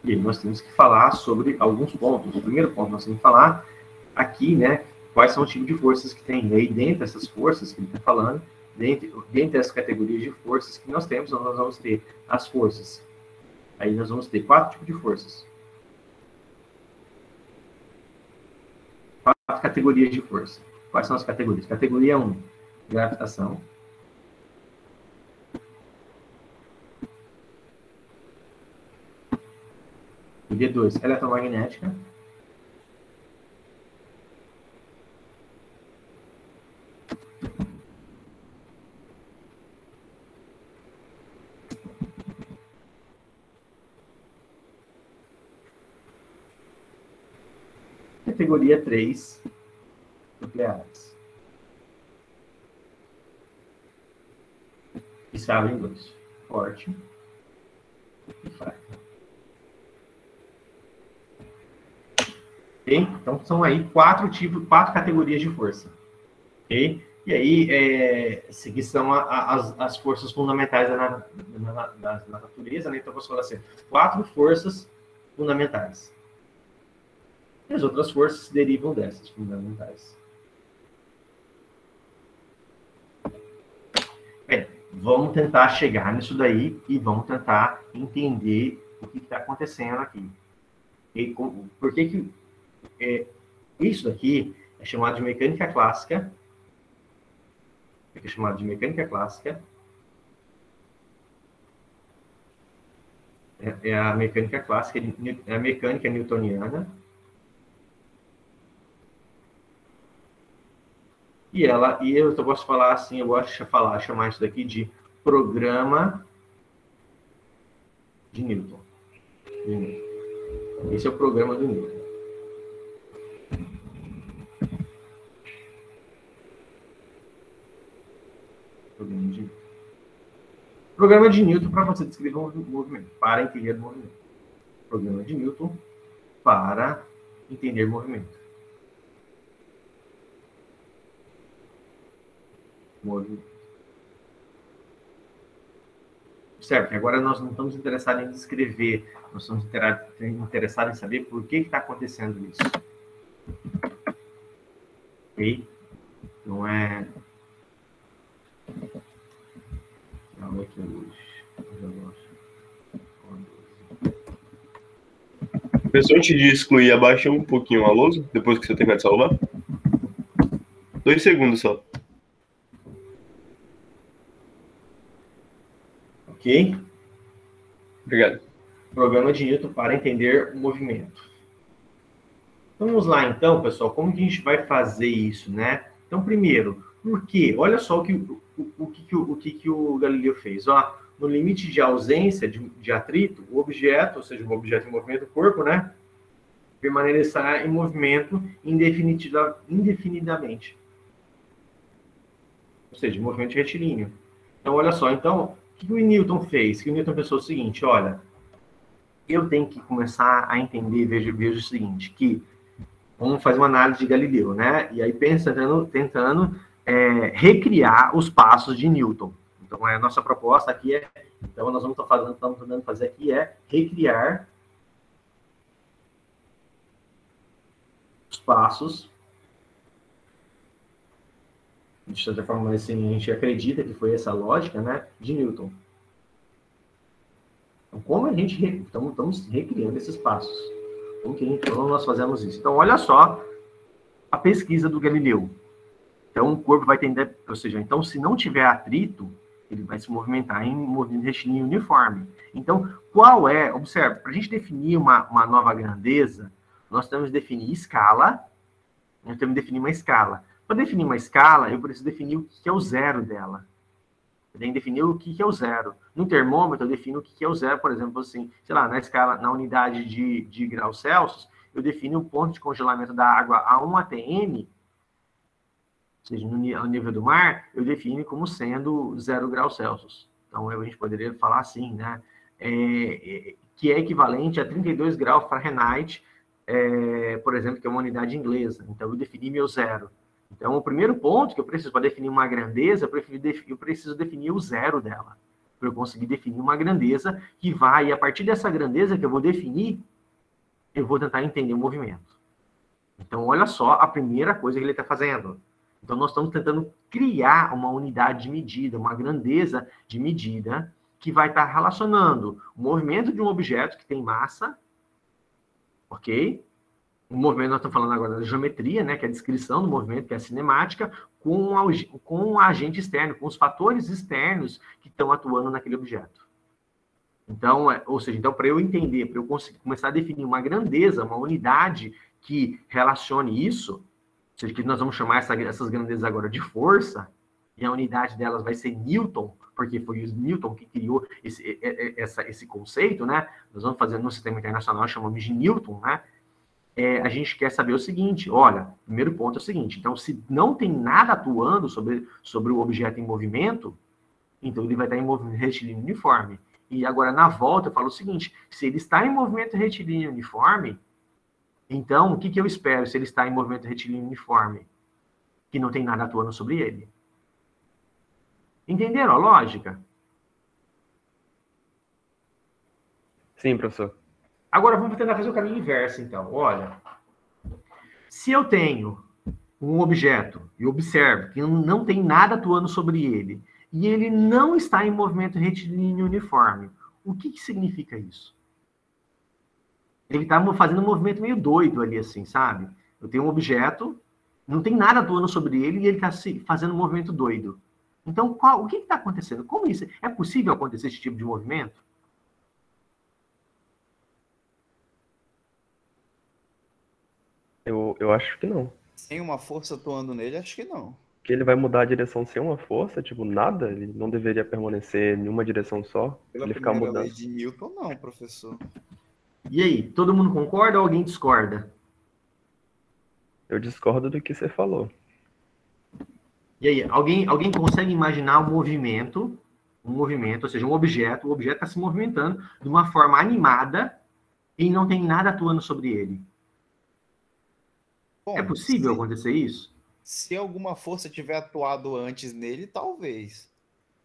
E aí nós temos que falar sobre alguns pontos. O primeiro ponto nós temos que falar aqui, né, quais são os tipos de forças que tem. E aí, dentro dessas forças que ele está falando, dentro das categorias de forças que nós temos, nós vamos ter as forças. Aí nós vamos ter 4 tipos de forças. 4 categorias de força. Quais são as categorias? Categoria 1, gravitação. Categoria 2, eletromagnética. Categoria 3, nucleares. Que se abrem dois, forte e fraca. Okay? Então, são aí 4 categorias de força. Okay? E aí, que são as forças fundamentais da natureza, né? Então, vou falar assim, 4 forças fundamentais. E as outras forças derivam dessas fundamentais. Bem, vamos tentar chegar nisso daí e vamos tentar entender o que está acontecendo aqui. E por que isso daqui é chamado de mecânica clássica? É chamado de mecânica clássica. É a mecânica clássica, é a mecânica newtoniana. E eu gosto de falar assim, eu gosto de chamar isso daqui de programa de Newton. Esse é o programa do Newton. Programa de Newton para você descrever um movimento, para entender o movimento. Programa de Newton para entender movimento. Certo, agora nós não estamos interessados em descrever, nós estamos interessados em saber por que está acontecendo isso. Ok? Não é... Não, aqui hoje. Pessoal, antes de excluir, abaixa um pouquinho a lousa, depois que você terminar de salvar. 2 segundos só. Ok? Obrigado. Programa de Newton para entender o movimento. Vamos lá, então, pessoal, como que a gente vai fazer isso, né? Então, primeiro, por quê? Olha só o que o Galileu fez. Ó, no limite de ausência de atrito, o objeto, ou seja, o objeto em movimento, o corpo, né? Permanecerá em movimento indefinidamente. Ou seja, movimento retilíneo. Então, olha só. Então, o que o Newton fez? Que o Newton pensou o seguinte, olha, eu tenho que começar a entender, veja o seguinte, que vamos fazer uma análise de Galileu, né? E aí tentando recriar os passos de Newton. Então, a nossa proposta aqui então nós estamos tentando fazer aqui recriar os passos, de certa forma, assim, a gente acredita que foi essa lógica, né, de Newton. Então, como a gente estamos recriando esses passos? Como nós fazemos isso? Então, olha só a pesquisa do Galileu. Então, o corpo vai tender, ou seja, então, se não tiver atrito, ele vai se movimentar em movimento retilíneo uniforme. Então, observe, para a gente definir uma nova grandeza, nós temos que definir escala, nós temos que definir uma escala. Para definir uma escala, eu preciso definir o que é o zero dela. Eu tenho que definir o que é o zero. No termômetro, eu defino o que é o zero, por exemplo, assim, sei lá, na escala, na unidade de graus Celsius, eu defino o ponto de congelamento da água a 1 atm, ou seja, ao nível do mar, eu defino como sendo 0 graus Celsius. Então, a gente poderia falar assim, né? Que é equivalente a 32 graus Fahrenheit, por exemplo, que é uma unidade inglesa. Então, eu defini meu zero. Então, o primeiro ponto que eu preciso para definir uma grandeza, eu preciso definir o zero dela. Para eu conseguir definir uma grandeza que vai, e a partir dessa grandeza que eu vou definir, eu vou tentar entender o movimento. Então, olha só a primeira coisa que ele está fazendo. Então, nós estamos tentando criar uma unidade de medida, uma grandeza de medida, que vai estar relacionando o movimento de um objeto que tem massa, ok? O movimento, nós estamos falando agora da geometria, né, que é a descrição do movimento, que é a cinemática, com o agente externo, com os fatores externos que estão atuando naquele objeto. Então, ou seja, então, para eu entender, para eu conseguir começar a definir uma grandeza, uma unidade que relacione isso, ou seja, que nós vamos chamar essas grandezas agora de força, e a unidade delas vai ser Newton, porque foi o Newton que criou esse conceito, né? Nós vamos fazer no sistema internacional, chamamos de Newton, né? A gente quer saber o seguinte, olha, primeiro ponto é o seguinte, então, se não tem nada atuando sobre o objeto em movimento, então ele vai estar em movimento retilíneo uniforme. E agora, na volta, eu falo o seguinte, se ele está em movimento retilíneo uniforme, então, o que eu espero se ele está em movimento retilíneo uniforme? Que não tem nada atuando sobre ele. Entenderam a lógica? Sim, professor. Agora, vamos tentar fazer o caminho inverso, então. Olha, se eu tenho um objeto e observo que não tem nada atuando sobre ele, e ele não está em movimento retilíneo uniforme, o que significa isso? Ele está fazendo um movimento meio doido ali, assim, sabe? Eu tenho um objeto, não tem nada atuando sobre ele e ele está fazendo um movimento doido. Então, o que está acontecendo? Como isso? É possível acontecer esse tipo de movimento? Eu acho que não. Sem uma força atuando nele, acho que não. que ele vai mudar a direção sem uma força? Tipo, nada? Ele não deveria permanecer em uma direção só? Pela Ele ficar primeira mudando. lei de Newton, não, professor. E aí, todo mundo concorda ou alguém discorda? Eu discordo do que você falou. E aí, alguém consegue imaginar um movimento, ou seja, um objeto, o objeto está se movimentando de uma forma animada e não tem nada atuando sobre ele? Bom, É possível acontecer isso? se alguma força tiver atuado antes nele, talvez.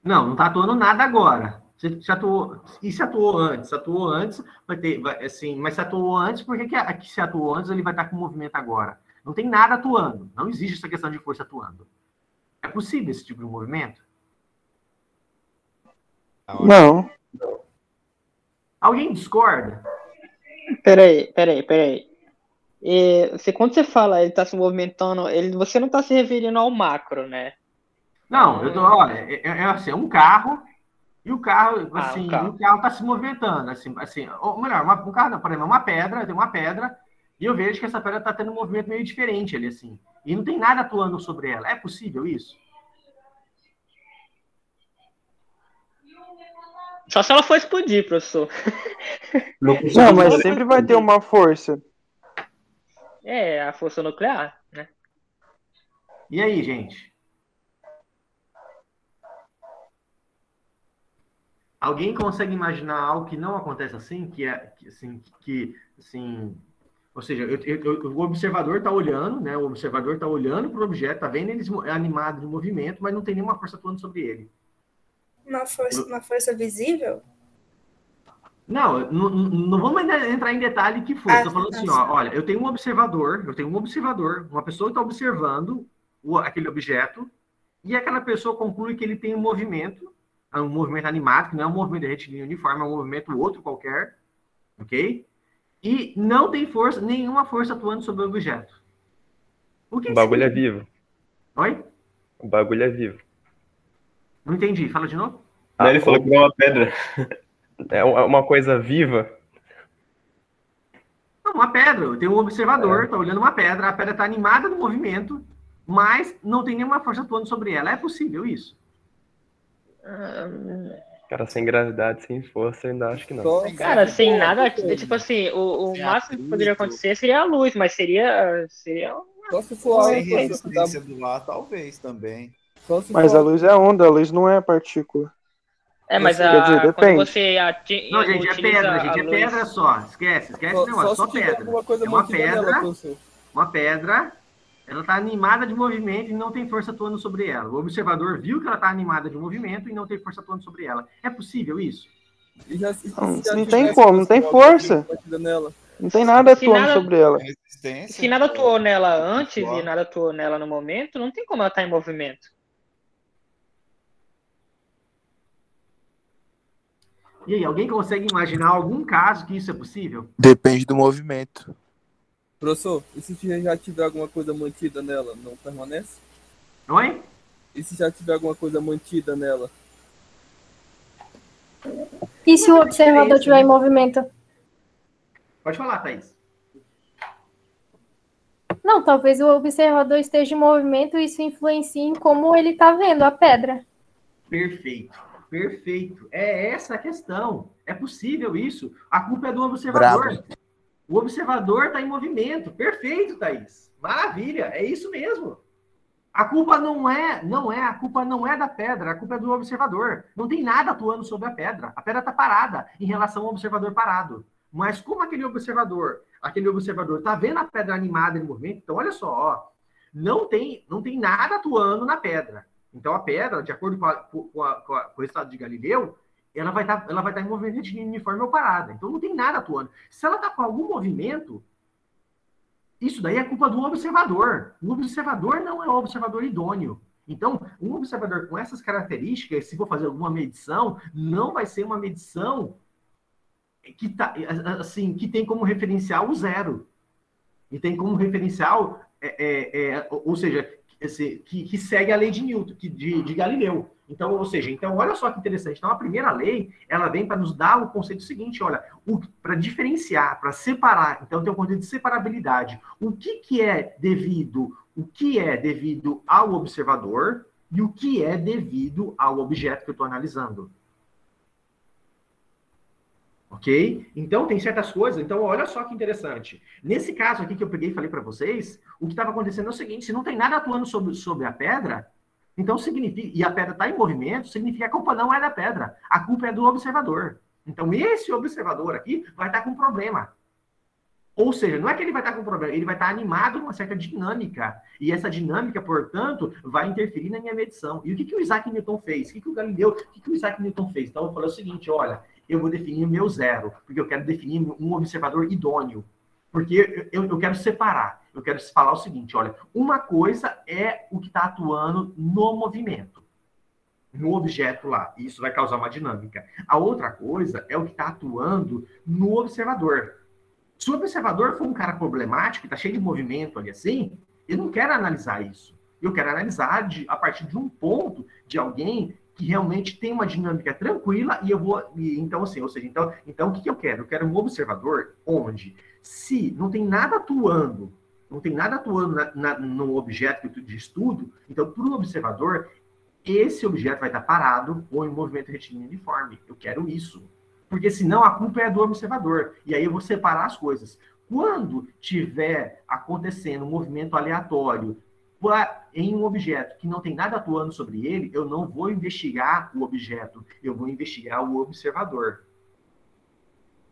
Não está atuando nada agora. Se atuou, e se atuou antes? Se atuou antes, assim, mas se atuou antes, por que se atuou antes ele vai estar com movimento agora? Não tem nada atuando. Não existe essa questão de força atuando. É possível esse tipo de movimento? Não. Alguém discorda? Peraí. Quando você fala ele está se movimentando, você não está se referindo ao macro, né? Não, olha, assim, é um carro, e o carro, assim, o carro está se movimentando, assim, ou melhor, um carro, não, por exemplo, uma pedra, tem uma pedra, e eu vejo que essa pedra está tendo um movimento meio diferente ali, assim, e não tem nada atuando sobre ela. É possível isso? Só se ela for explodir, professor. Não, mas sempre vai ter uma força. É, a força nuclear, né? E aí, gente? Alguém consegue imaginar algo que não acontece assim? Ou seja, o observador está olhando, né? O observador está olhando para o objeto, está vendo ele animado de movimento, mas não tem nenhuma força atuando sobre ele. Uma força visível? Não vamos entrar em detalhe que for. Estou falando assim, ó, olha, eu tenho um observador, uma pessoa que está observando aquele objeto, e aquela pessoa conclui que ele tem um movimento animado, que não é um movimento de retilíneo uniforme, é um movimento outro qualquer, ok? E não tem nenhuma força atuando sobre o objeto. O bagulho é vivo. Oi? O bagulho é vivo. Não entendi, fala de novo. Ele falou que não é uma pedra. É uma coisa viva? Não, uma pedra. Eu tenho um observador, está olhando uma pedra, a pedra está animada no movimento, mas não tem nenhuma força atuando sobre ela. É possível isso? Cara, sem gravidade, sem força, eu ainda acho que não. Cara, sem nada, tipo assim, o máximo que poderia acontecer seria a luz, mas seria só se for a resistência do ar, talvez também. Mas a luz é onda, a luz não é partícula. Mas quando você atinge. Não, gente, é pedra, gente, é pedra só. Esquece, não, é só pedra. É uma pedra, ela está animada de movimento e não tem força atuando sobre ela. O observador viu que ela está animada de movimento e não tem força atuando sobre ela. É possível isso? Não tem como, não tem força. Não tem nada atuando sobre ela. Se nada atuou nela antes e nada atuou nela no momento, não tem como ela estar em movimento. E aí, alguém consegue imaginar algum caso que isso é possível? Depende do movimento. Professor, e se já tiver alguma coisa mantida nela, não permanece? Oi? E se já tiver alguma coisa mantida nela? E se o observador estiver em movimento? Pode falar, Thaís. Não, talvez o observador esteja em movimento e isso influencie em como ele está vendo a pedra. Perfeito. É essa a questão. É possível isso. A culpa é do observador. Bravo. O observador está em movimento. Perfeito, Thaís. Maravilha. É isso mesmo. A culpa a culpa não é da pedra, a culpa é do observador. Não tem nada atuando sobre a pedra. A pedra está parada em relação ao observador parado. Mas como aquele observador está vendo a pedra animada em movimento, então olha só, ó, não tem nada atuando na pedra. Então, a pedra, de acordo com o resultado de Galileu, ela vai estar em movimento de uniforme ou parada. Então, não tem nada atuando. Se ela está com algum movimento, isso daí é culpa do observador. O observador não é um observador idôneo. Então, um observador com essas características, se for fazer alguma medição, não vai ser uma medição que tem como referencial o zero. E tem como referencial, ou seja, que segue a lei de Newton, de Galileu. Então, olha só que interessante. Então, a primeira lei, ela vem para nos dar o conceito seguinte, olha, para diferenciar, para separar. Então, tem o conceito de separabilidade. O que é devido o que é devido ao observador e o que é devido ao objeto que eu estou analisando. Ok? Então, tem certas coisas. Então, olha só que interessante. Nesse caso aqui que eu peguei e falei para vocês, o que estava acontecendo é o seguinte, se não tem nada atuando sobre a pedra, então significa, e a pedra está em movimento, significa que a culpa não é da pedra, a culpa é do observador. Então, esse observador aqui vai estar com problema. Ou seja, não é que ele vai estar com problema, ele vai estar animado com uma certa dinâmica. E essa dinâmica, portanto, vai interferir na minha medição. E o que o Isaac Newton fez? O que o Galileu, o que o Isaac Newton fez? Então, eu falei o seguinte, olha, eu vou definir o meu zero, porque eu quero definir um observador idôneo. Porque eu quero separar. Eu quero falar o seguinte, olha, uma coisa é o que está atuando no movimento, no objeto lá. E isso vai causar uma dinâmica. A outra coisa é o que está atuando no observador. Se o observador for um cara problemático, está cheio de movimento ali assim, eu não quero analisar isso. Eu quero analisar a partir de um ponto de alguém que realmente tem uma dinâmica tranquila e eu vou... Então, assim, ou seja, então o que eu quero? Eu quero um observador onde, se não tem nada atuando, no objeto de estudo, então, para o observador, esse objeto vai estar parado ou em movimento retilíneo uniforme. Eu quero isso. Porque senão a culpa é do observador. E aí eu vou separar as coisas. Quando tiver acontecendo um movimento aleatório em um objeto que não tem nada atuando sobre ele, eu não vou investigar o objeto, eu vou investigar o observador.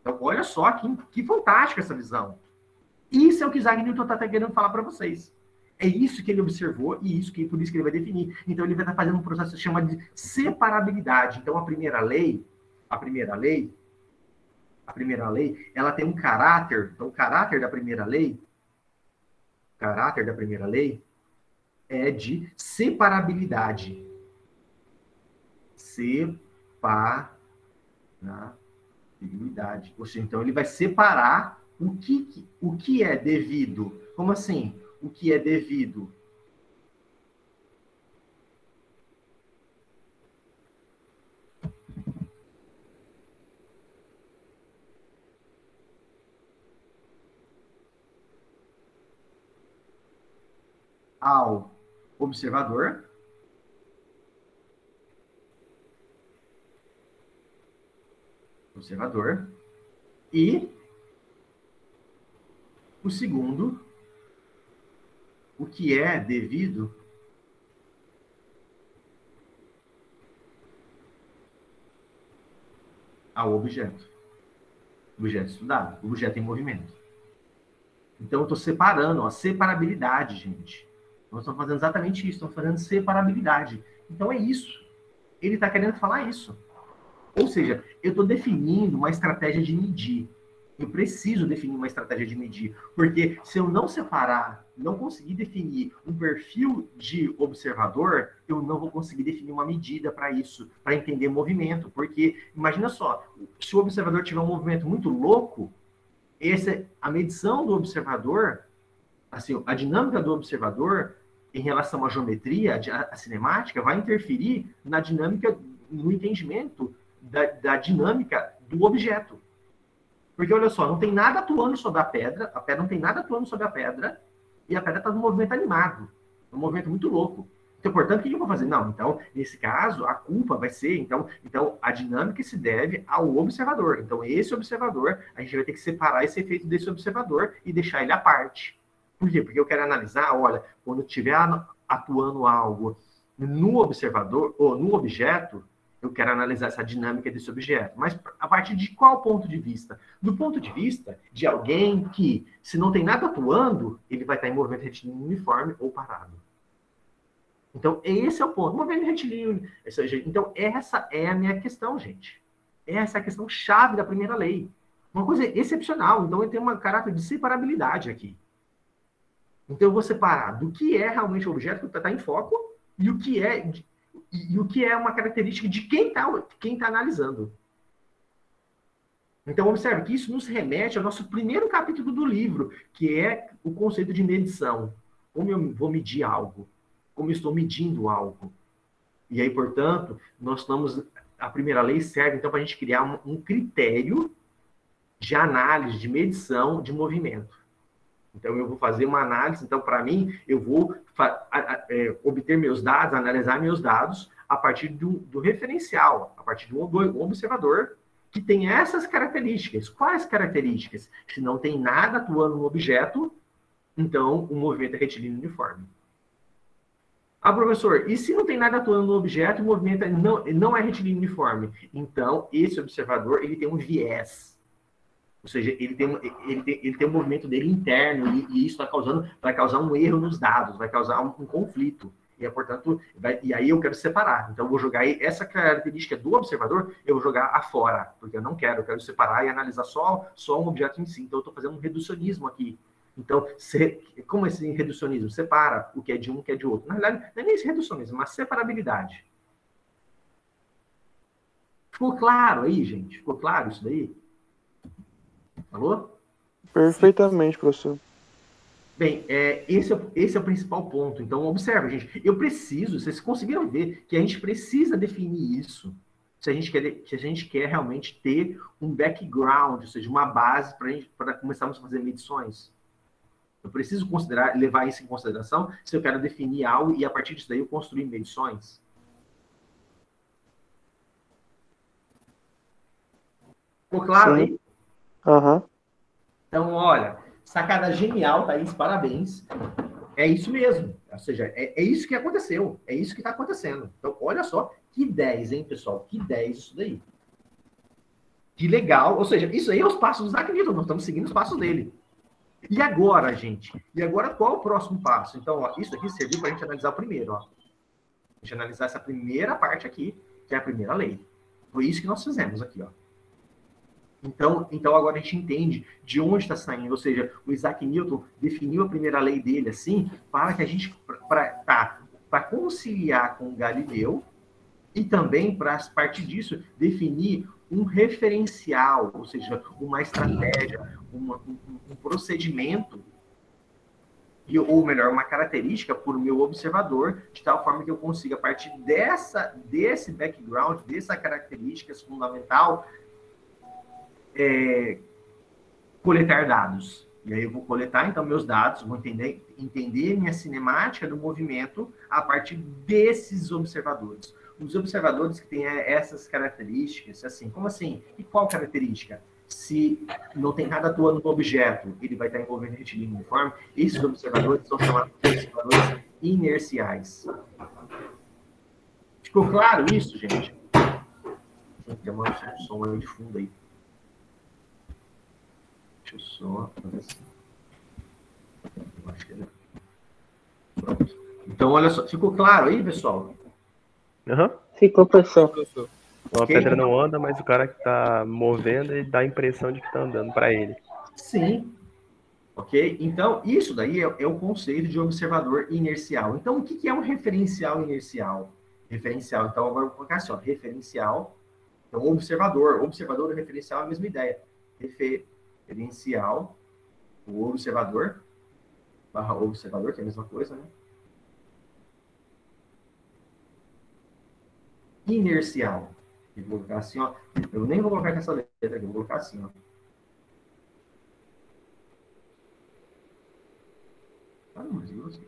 Então, olha só que fantástica essa visão. Isso é o que Isaac Newton está querendo falar para vocês. É isso que ele observou e por isso que ele vai definir. Então, ele vai estar fazendo um processo que se chama de separabilidade. Então, a primeira lei, ela tem um caráter. Então, o caráter da primeira lei é de separabilidade. Separabilidade. Ou seja, então, ele vai separar o que é devido. Como assim? O que é devido ao observador e o segundo, o que é devido ao objeto estudado, o objeto em movimento. Então, eu estou separando, a separabilidade, gente. Nós estamos fazendo exatamente isso, estamos fazendo separabilidade. Então, é isso. Ele está querendo falar isso. Ou seja, eu estou definindo uma estratégia de medir. Eu preciso definir uma estratégia de medir. Porque se eu não separar, não conseguir definir um perfil de observador, eu não vou conseguir definir uma medida para isso, para entender movimento. Porque, imagina só, se o observador tiver um movimento muito louco, a medição do observador, assim, a dinâmica do observador em relação à geometria, à cinemática, vai interferir na dinâmica, no entendimento da dinâmica do objeto. Porque, olha só, não tem nada atuando sobre a pedra não tem nada atuando sobre a pedra, e a pedra está num movimento animado, um movimento muito louco. Então, portanto, o que eu vou fazer? Não, então, nesse caso, a culpa vai ser, então a dinâmica se deve ao observador. Então, esse observador, a gente vai ter que separar esse efeito desse observador e deixar ele à parte. Por quê? Porque eu quero analisar, olha, quando estiver atuando algo no observador, ou no objeto, eu quero analisar essa dinâmica desse objeto. Mas a partir de qual ponto de vista? Do ponto de vista de alguém que, se não tem nada atuando, ele vai estar em movimento retilíneo uniforme ou parado. Então, esse é o ponto. Movimento retilíneo. Então, essa é a minha questão, gente. Essa é a questão chave da primeira lei. Uma coisa excepcional. Então, eu tenho um caráter de separabilidade aqui. Então, eu vou separar do que é realmente o objeto que está em foco e o que é uma característica de quem tá analisando. Então, observe que isso nos remete ao nosso primeiro capítulo do livro, que é o conceito de medição. Como eu vou medir algo? Como eu estou medindo algo? E aí, portanto, a primeira lei serve, então, para a gente criar um critério de análise, de medição de movimento. Então, eu vou fazer uma análise. Então, para mim, eu vou obter meus dados, analisar meus dados a partir do referencial, a partir de um observador que tem essas características. Quais características? Se não tem nada atuando no objeto, então o movimento é retilíneo uniforme. Ah, professor, e se não tem nada atuando no objeto, o movimento não é retilíneo uniforme? Então, esse observador ele tem um viés. Ou seja, ele tem um movimento dele interno e isso vai causar um erro nos dados, vai causar um conflito. E, portanto, e aí eu quero separar. Então, eu vou jogar essa característica do observador, eu vou jogar afora, porque eu quero separar e analisar só um objeto em si. Então, eu estou fazendo um reducionismo aqui. Então, como esse reducionismo? Separa o que é de um, o que é de outro. Na verdade, não é nem esse reducionismo, mas separabilidade. Ficou claro aí, gente? Ficou claro isso daí? Alô? Perfeitamente, professor. Bem, esse é o principal ponto. Então, observa, gente. Vocês conseguiram ver que a gente precisa definir isso se a gente quer realmente ter um background, ou seja, uma base para começarmos a fazer medições. Eu preciso levar isso em consideração se eu quero definir algo e, a partir disso daí, eu construir medições. Ficou claro aí? Aham. Então, olha, sacada genial, Thaís, parabéns. É isso mesmo. Ou seja, é isso que aconteceu. É isso que está acontecendo. Então, olha só, que 10, hein, pessoal? Que 10 isso daí. Que legal. Ou seja, isso aí é os passos do Isaac Newton. Nós estamos seguindo os passos dele. E agora, gente? E agora, qual é o próximo passo? Então, ó, isso aqui serviu para a gente analisar o primeiro. Ó. A gente analisar essa primeira parte aqui, que é a primeira lei. Foi isso que nós fizemos aqui, ó. Então agora a gente entende de onde está saindo, ou seja, o Isaac Newton definiu a primeira lei dele assim, para que a gente, para conciliar com o Galileu, e também para, a partir disso, definir um referencial, ou seja, uma estratégia, um procedimento, ou melhor, uma característica por meu observador, de tal forma que eu consiga, a partir desse background, dessa característica fundamental, coletar dados. E aí eu vou coletar, então, meus dados, vou entender minha cinemática do movimento a partir desses observadores. Os observadores que têm essas características, assim, como assim? E qual característica? Se não tem nada atuando no objeto, ele vai estar em movimento retilíneo uniforme. Esses observadores são chamados de observadores inerciais. Ficou claro isso, gente? Tem um som aí de fundo aí. Deixa eu só fazer assim. Eu acho que pronto. Então, olha só. Ficou claro aí, pessoal? Uhum. Ficou, professor. Uma pedra não anda, mas o cara que está movendo, ele dá a impressão de que está andando para ele. Sim. Ok? Então, isso daí é o conceito de observador inercial. Então, o que é um referencial inercial? Referencial. Então, agora eu vou colocar assim, ó, referencial. Então, observador. Observador e referencial é a mesma ideia. Referencial, o observador, barra observador, que é a mesma coisa, né? Inercial. Eu vou colocar assim, ó. Eu nem vou colocar com essa letra aqui, eu vou colocar assim, ó. Ah, mas eu sei.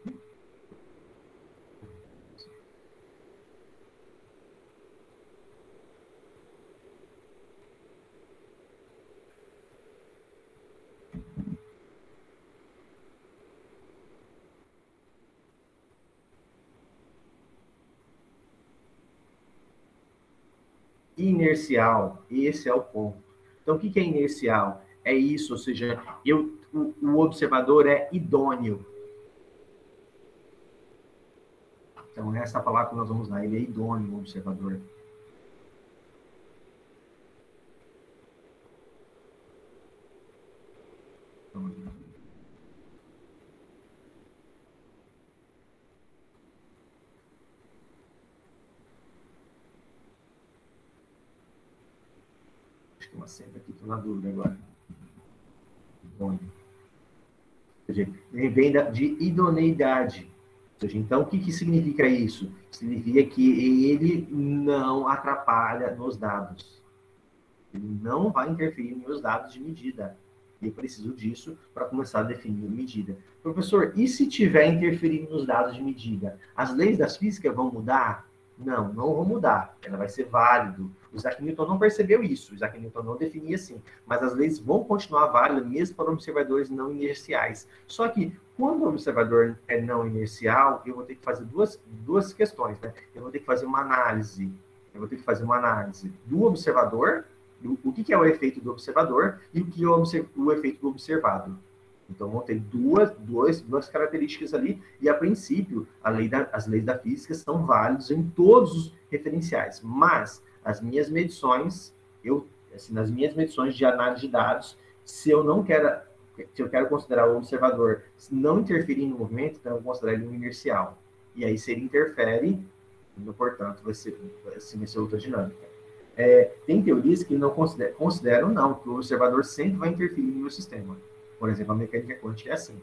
Inercial, esse é o ponto. Então, o que é inercial? É isso, ou seja, o observador é idôneo. Então, essa palavra que nós vamos usar, ele é idôneo, o observador. Uma sempre aqui, estou na dúvida agora. Bom, vem de idoneidade. Ou seja, então, o que significa isso? Significa que ele não atrapalha nos dados. Ele não vai interferir nos dados de medida. E eu preciso disso para começar a definir medida. Professor, e se tiver interferindo nos dados de medida? As leis da física vão mudar? Não, não vão mudar. Ela vai ser válido. O Isaac Newton não percebeu isso. O Isaac Newton não definia assim. Mas as leis vão continuar válidas mesmo para observadores não inerciais. Só que, quando o observador é não inercial, eu vou ter que fazer duas questões, né? Eu vou ter que fazer uma análise. Eu vou ter que fazer uma análise do observador, o que é o efeito do observador e o que é o efeito do observado. Então, vão ter duas características ali, e a princípio, as leis da física são válidas em todos os referenciais, mas as minhas medições, nas minhas medições de análise de dados, se eu quero considerar o observador não interferir no movimento, então eu vou considerar ele um inercial. E aí, se ele interfere, portanto, vai ser ultradinâmica. Tem teorias que não consideram não, que o observador sempre vai interferir no meu sistema. Por exemplo, a mecânica quântica é assim.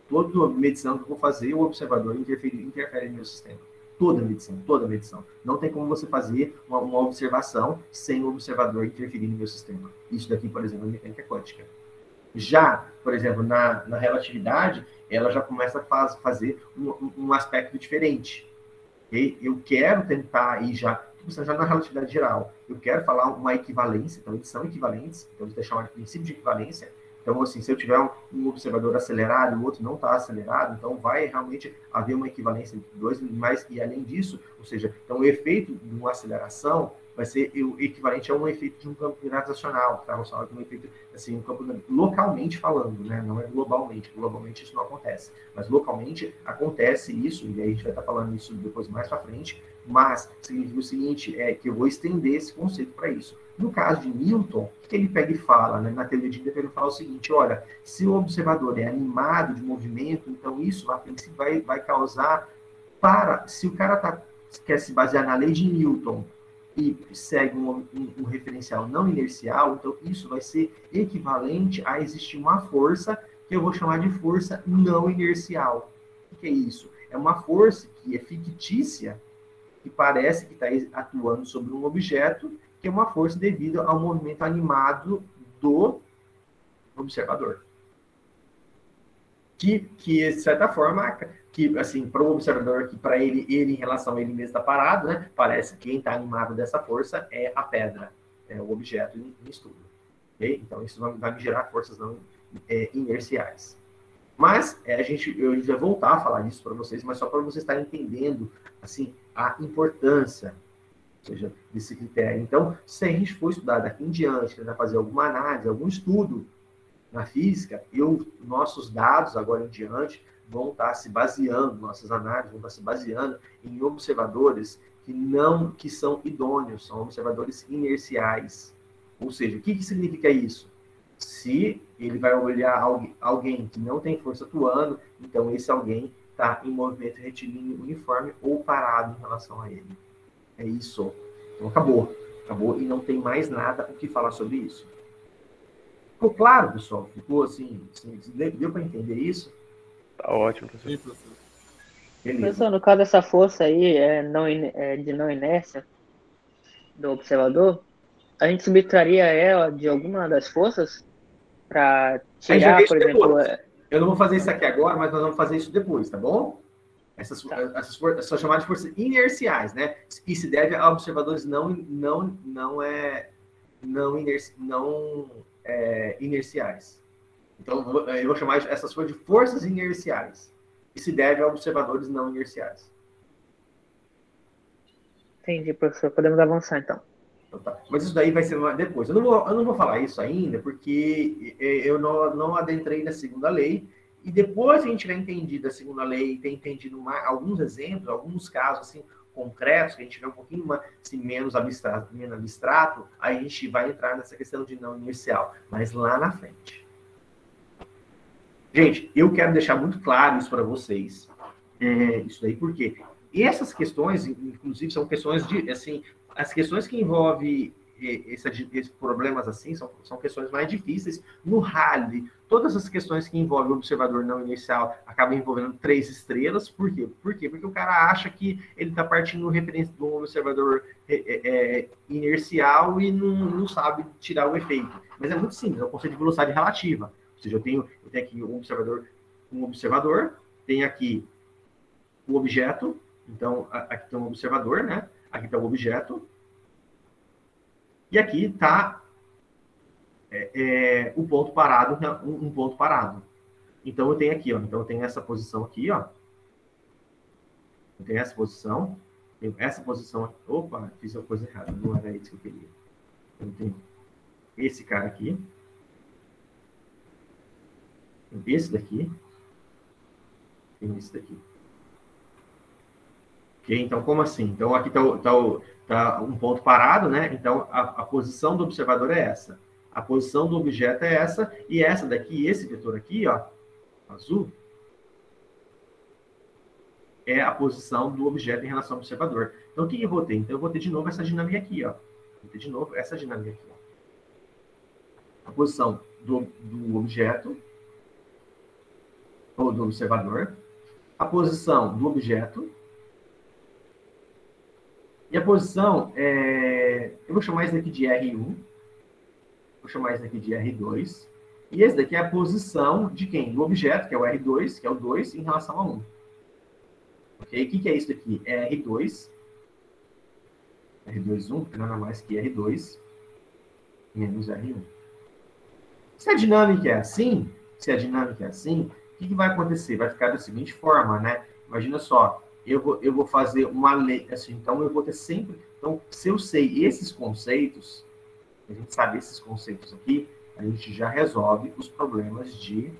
Toda medição que eu vou fazer, o observador interfere no meu sistema. Toda medição. Não tem como você fazer uma observação sem o observador interferir no meu sistema. Isso daqui, por exemplo, é mecânica quântica. Já, por exemplo, na relatividade, ela já começa a fazer um aspecto diferente. Okay? Eu quero tentar ir já na relatividade geral, eu quero falar uma equivalência, então eles são equivalentes, então eles vão chamar de princípio de equivalência. Então, assim, se eu tiver um observador acelerado e o outro não está acelerado, então vai realmente haver uma equivalência entre dois, e além disso, ou seja, então o efeito de uma aceleração vai ser o equivalente a um efeito de um campo gravitacional, tá? Um efeito, assim, um campo localmente falando, né? Não é globalmente isso não acontece, mas localmente acontece isso, e aí a gente vai estar falando isso depois mais para frente, mas significa o seguinte, que eu vou estender esse conceito para isso. No caso de Newton, o que ele pega e fala, né? Na teoria de Newton, ele fala o seguinte, olha, se o observador é animado de movimento, então isso, a princípio, vai causar, se o cara quer se basear na lei de Newton e segue um referencial não inercial, então isso vai ser equivalente a existir uma força que eu vou chamar de força não inercial. O que é isso? É uma força que é fictícia, que parece que está atuando sobre um objeto, que é uma força devido ao movimento animado do observador. Que de certa forma, que assim, para o observador, que para ele em relação a ele mesmo está parado, né? Parece que quem está animado dessa força é a pedra, é o objeto em estudo. Okay? Então, isso vai me gerar forças não inerciais. Mas eu vai voltar a falar disso para vocês, mas só para vocês estarem entendendo assim, a importância, ou seja, desse critério. Então, se a gente for estudar daqui em diante, né, fazer alguma análise, algum estudo na física, nossos dados agora em diante vão estar se baseando, nossas análises vão estar se baseando em observadores que são idôneos, são observadores inerciais. Ou seja, o que significa isso? Se ele vai olhar alguém que não tem força atuando, então esse alguém está em movimento retilíneo uniforme ou parado em relação a ele. É isso. Então acabou e não tem mais nada o que falar sobre isso. Ficou claro, pessoal? Ficou assim deu para entender isso? Tá ótimo, professor. Sim, professor. Professor, no caso dessa força aí, de não inércia do observador, a gente subtraria ela de alguma das forças para tirar, por exemplo... Eu não vou fazer isso aqui agora, mas nós vamos fazer isso depois, tá bom? Essas são chamadas de forças inerciais, né? Que se deve a observadores não inerciais. Então, eu vou chamar essas forças de forças inerciais, que se deve a observadores não inerciais. Entendi, professor. Podemos avançar, então. Então tá. Mas isso daí vai ser depois. Eu não vou falar isso ainda, porque eu não adentrei na segunda lei, e depois que a gente tiver entendido a segunda lei e ter entendido alguns exemplos, alguns casos assim, concretos, que a gente tiver um pouquinho assim, menos abstrato, aí a gente vai entrar nessa questão de não inercial, mas lá na frente. Gente, eu quero deixar muito claro isso para vocês. Isso daí, porque essas questões, inclusive, são questões de, assim, as questões que envolvem esses problemas assim, são questões mais difíceis. No Rally, todas as questões que envolvem o observador não inercial acabam envolvendo 3 estrelas. Por quê? Porque o cara acha que ele está partindo referência de um observador inercial e não sabe tirar o efeito. Mas é muito simples, é o conceito de velocidade relativa. Ou seja, eu tenho aqui um observador, tem aqui o objeto, então aqui tem um observador, né? Aqui está o objeto, e aqui está o ponto parado, um ponto parado. Então eu tenho aqui, ó, então eu tenho essa posição aqui, ó. Eu tenho essa posição, opa, fiz a coisa errada, não era isso que eu queria. Eu tenho esse cara aqui, esse daqui, e esse daqui. Ok? Então, como assim? Então, aqui tá um ponto parado, né? Então, a posição do observador é essa. A posição do objeto é essa, e essa daqui, esse vetor aqui, ó, azul, é a posição do objeto em relação ao observador. Então, o que eu vou ter? Então, eu vou ter de novo essa dinâmica aqui, ó. Vou ter de novo essa dinâmica aqui, ó. A posição do objeto, ou do observador, a posição do objeto, e a posição, eu vou chamar isso daqui de R1, vou chamar isso daqui de R2, e esse daqui é a posição de quem? Do objeto, que é o R2, que é o 2, em relação a 1. Ok? O que é isso daqui? É R2, R2, 1, que nada mais que R2, menos R1. Se a dinâmica é assim, o que vai acontecer? Vai ficar da seguinte forma, né? Imagina só, eu vou fazer uma lei, assim, então eu vou ter sempre... Então, se eu sei esses conceitos, a gente sabe esses conceitos aqui, a gente já resolve os problemas de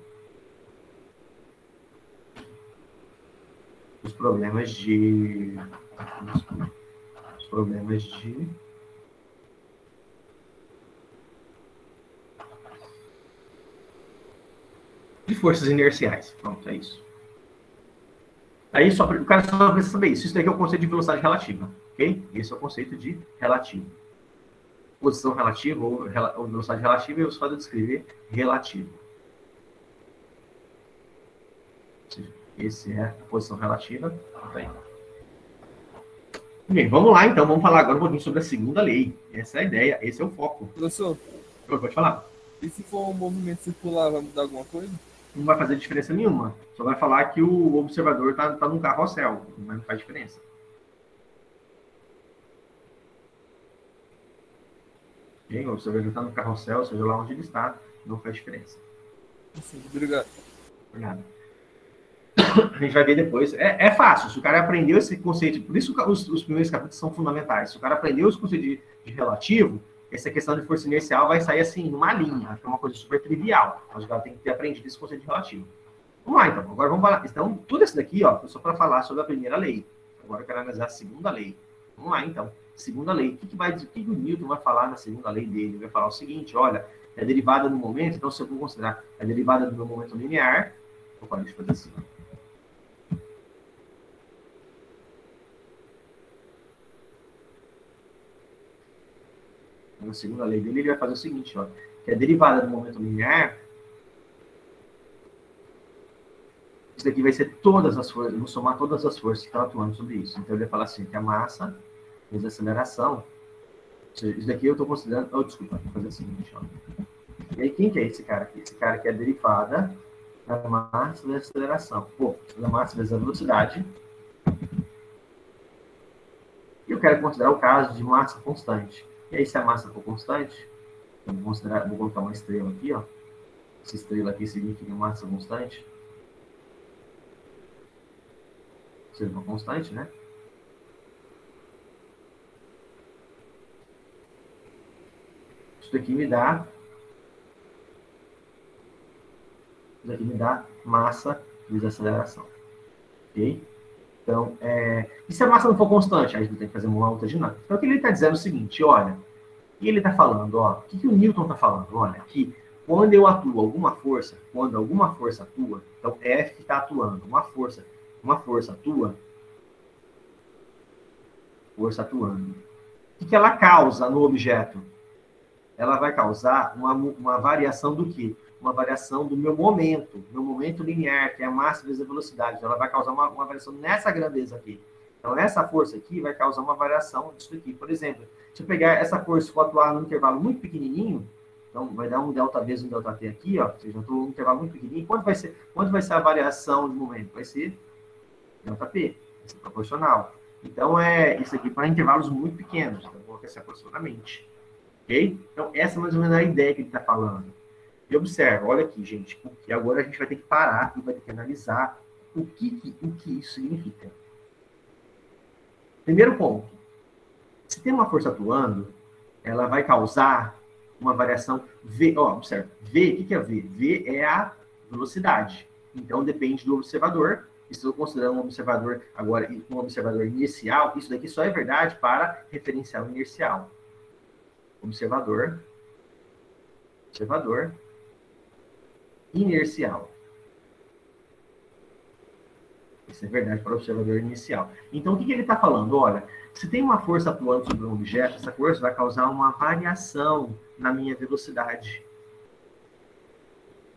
forças inerciais. Pronto, é isso. Aí o cara só precisa saber isso. Isso daqui é o conceito de velocidade relativa, ok? Esse é o conceito de relativo. Posição relativa ou velocidade relativa, eu só descrever relativo. Esse é a posição relativa. Bem. Bem, vamos lá então, vamos falar agora um pouquinho sobre a segunda lei. Essa é a ideia, esse é o foco. Professor, pode falar. E se for um movimento circular, vai mudar alguma coisa? Não vai fazer diferença nenhuma. Só vai falar que o observador está num carrossel, mas não faz diferença. O observador está no carrossel, seja lá onde ele está, não faz diferença. Sim, obrigado. Obrigado. A gente vai ver depois. É fácil, se o cara aprendeu esse conceito, por isso os primeiros capítulos são fundamentais. Se o cara aprendeu esse conceito de relativo, essa questão de força inercial vai sair assim, numa linha, que é uma coisa super trivial. Mas o cara tem que ter aprendido esse conceito de relativo. Vamos lá, então. Agora vamos falar. Então, tudo isso daqui, ó, só para falar sobre a primeira lei. Agora eu quero analisar a segunda lei. Vamos lá, então. Segunda lei. O que o Newton vai falar na segunda lei dele? Ele vai falar o seguinte, olha, é a derivada do momento, então se eu vou considerar a derivada do meu momento linear, deixa eu fazer assim. Na segunda lei dele, ele vai fazer o seguinte, ó, que a derivada do momento linear, isso daqui vai ser todas as forças, eu vou somar todas as forças que estão atuando sobre isso. Então, ele vai falar assim, que a massa vezes a aceleração, isso daqui eu estou considerando, desculpa, vou fazer o seguinte, ó. E aí, quem que é esse cara aqui? Esse cara aqui é a derivada da massa vezes a aceleração. Da massa vezes a velocidade. E eu quero considerar o caso de massa constante. E aí, se a massa for constante, eu vou colocar uma estrela aqui, ó. Essa estrela aqui significa massa constante. Seja uma constante, né? Isso daqui me dá massa vezes aceleração. Ok? Então, e se a massa não for constante? Aí a gente tem que fazer uma outra dinâmica. Então, o que ele está dizendo é o seguinte, olha, e ele está falando, ó, o que o Newton está falando? Olha, que quando eu atuo alguma força, quando alguma força atua, então F está atuando, uma força atua, força atuando. O que ela causa no objeto? Ela vai causar uma variação do quê? Uma variação do meu momento linear, que é a massa vezes a velocidade. Ela vai causar uma variação nessa grandeza aqui. Então, essa força aqui vai causar uma variação disso aqui. Por exemplo, se eu pegar essa força e for atuar num intervalo muito pequenininho, Então, vai dar um ΔV, um ΔT aqui, ó, ou seja, eu estou um intervalo muito pequenininho. Quanto vai ser a variação de momento? Vai ser ΔP, vai ser proporcional. Então, isso aqui para intervalos muito pequenos. Então, vou colocar assim aproximadamente. Ok? Então, essa é mais ou menos a ideia que ele está falando. E observa, olha aqui, gente, porque agora a gente vai ter que parar e vai ter que analisar o que isso significa. Primeiro ponto. Se tem uma força atuando, ela vai causar uma variação V. Ó, observa. V, o que é V? V é a velocidade. Então, depende do observador. Estou considerando um observador agora, um observador inercial. Isso daqui só é verdade para referencial inercial. Observador inercial. Isso é verdade para o observador inicial. Então, o que ele está falando? Olha, se tem uma força atuando sobre um objeto, essa força vai causar uma variação na minha velocidade.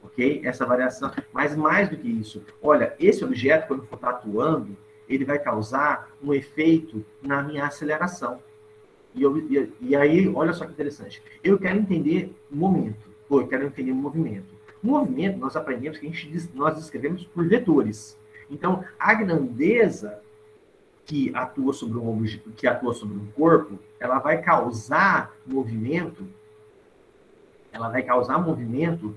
Ok? Essa variação. Mas mais do que isso, olha, esse objeto, quando for atuando, ele vai causar um efeito na minha aceleração. E aí, olha só que interessante. Eu quero entender o momento. Ou eu quero entender o movimento. O movimento, nós aprendemos que nós descrevemos por vetores. Então, a grandeza que atua sobre um corpo, ela vai causar movimento. Ela vai causar movimento.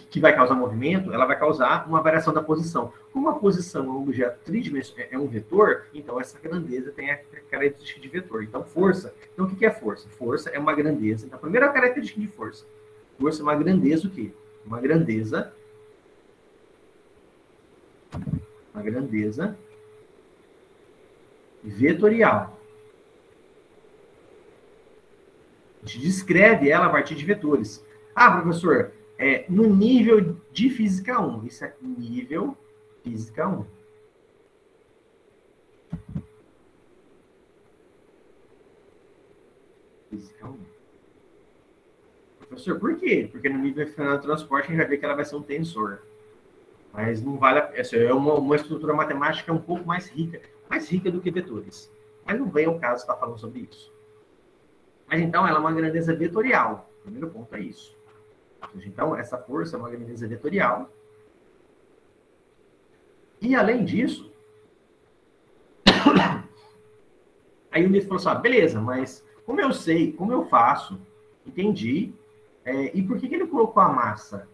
Que vai causar movimento, ela vai causar uma variação da posição. Como a posição é um objeto tridimensional, é um vetor, então essa grandeza tem a característica de vetor. Então, força. Então, o que é força? Força é uma grandeza. Então, a primeira característica de força. Força é uma grandeza o quê? Uma grandeza vetorial. A gente descreve ela a partir de vetores. Ah, professor, no nível de Física 1. Isso é nível Física 1. Física 1. Professor, por quê? Porque no nível final do transporte a gente vai ver que ela vai ser um tensor. Mas não vale essa é uma estrutura matemática um pouco mais rica do que vetores. Mas não vem ao caso estar falando sobre isso. Mas então ela é uma grandeza vetorial. O primeiro ponto é isso. Então essa força é uma grandeza vetorial. E além disso, aí o Nito falou assim, beleza, mas como eu sei, como eu faço, entendi, e por que ele colocou a massa?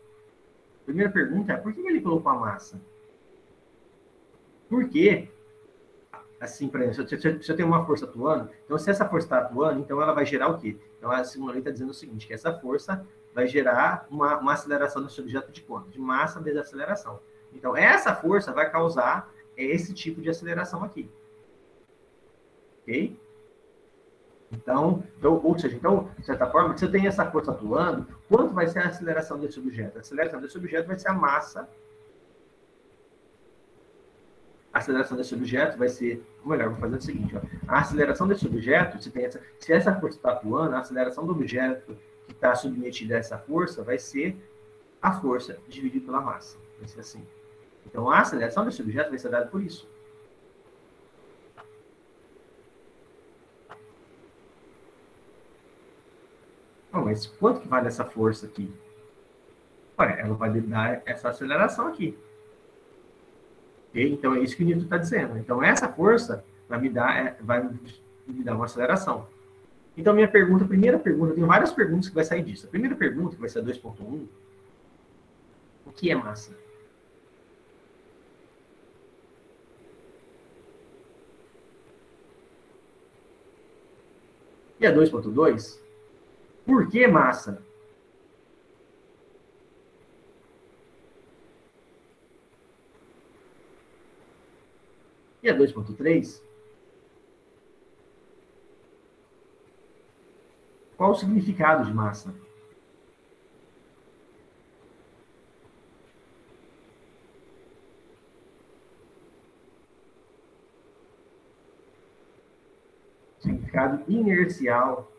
Primeira pergunta é, por que ele colocou a massa? Porque, assim, por exemplo, se eu tenho uma força atuando, então se essa força está atuando, então ela vai gerar o quê? Então a simulação está dizendo o seguinte, que essa força vai gerar uma aceleração desse objeto de quanto? De massa vezes aceleração. Então essa força vai causar esse tipo de aceleração aqui. Ok? Então, ou seja, de certa forma, se eu tenho essa força atuando, quanto vai ser a aceleração desse objeto? A aceleração desse objeto vai ser a massa. A aceleração desse objeto vai ser, ou melhor, vou fazer o seguinte, ó, a aceleração desse objeto, se essa força está atuando, a aceleração do objeto que está submetido a essa força vai ser a força dividida pela massa. Vai ser assim. Então, a aceleração desse objeto vai ser dada por isso. Mas quanto que vale essa força aqui? Olha, ela vai dar essa aceleração aqui. Okay? Então, é isso que o Newton está dizendo. Então, essa força vai me dar uma aceleração. Então, primeira pergunta, eu tenho várias perguntas que vai sair disso. A primeira pergunta, que vai ser a 2.1, o que é massa? E a 2.2, por que massa? E a 2.3, qual o significado de massa? Significado inercial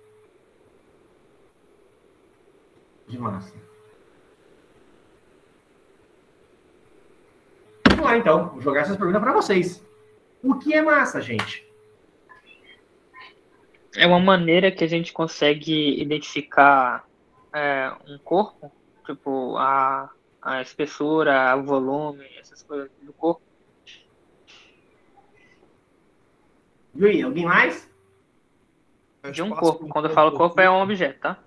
de massa. Vamos lá, então. Vou jogar essas perguntas para vocês. O que é massa, gente? É uma maneira que a gente consegue identificar um corpo, tipo a espessura, o volume, essas coisas do corpo. E aí, alguém mais? De um corpo. Quando eu falo corpo, é um objeto, tá?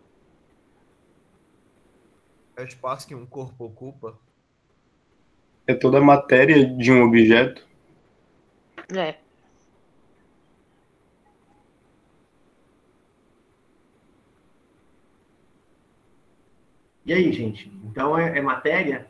É o espaço que um corpo ocupa. É toda a matéria de um objeto. É. E aí, gente? Então é matéria?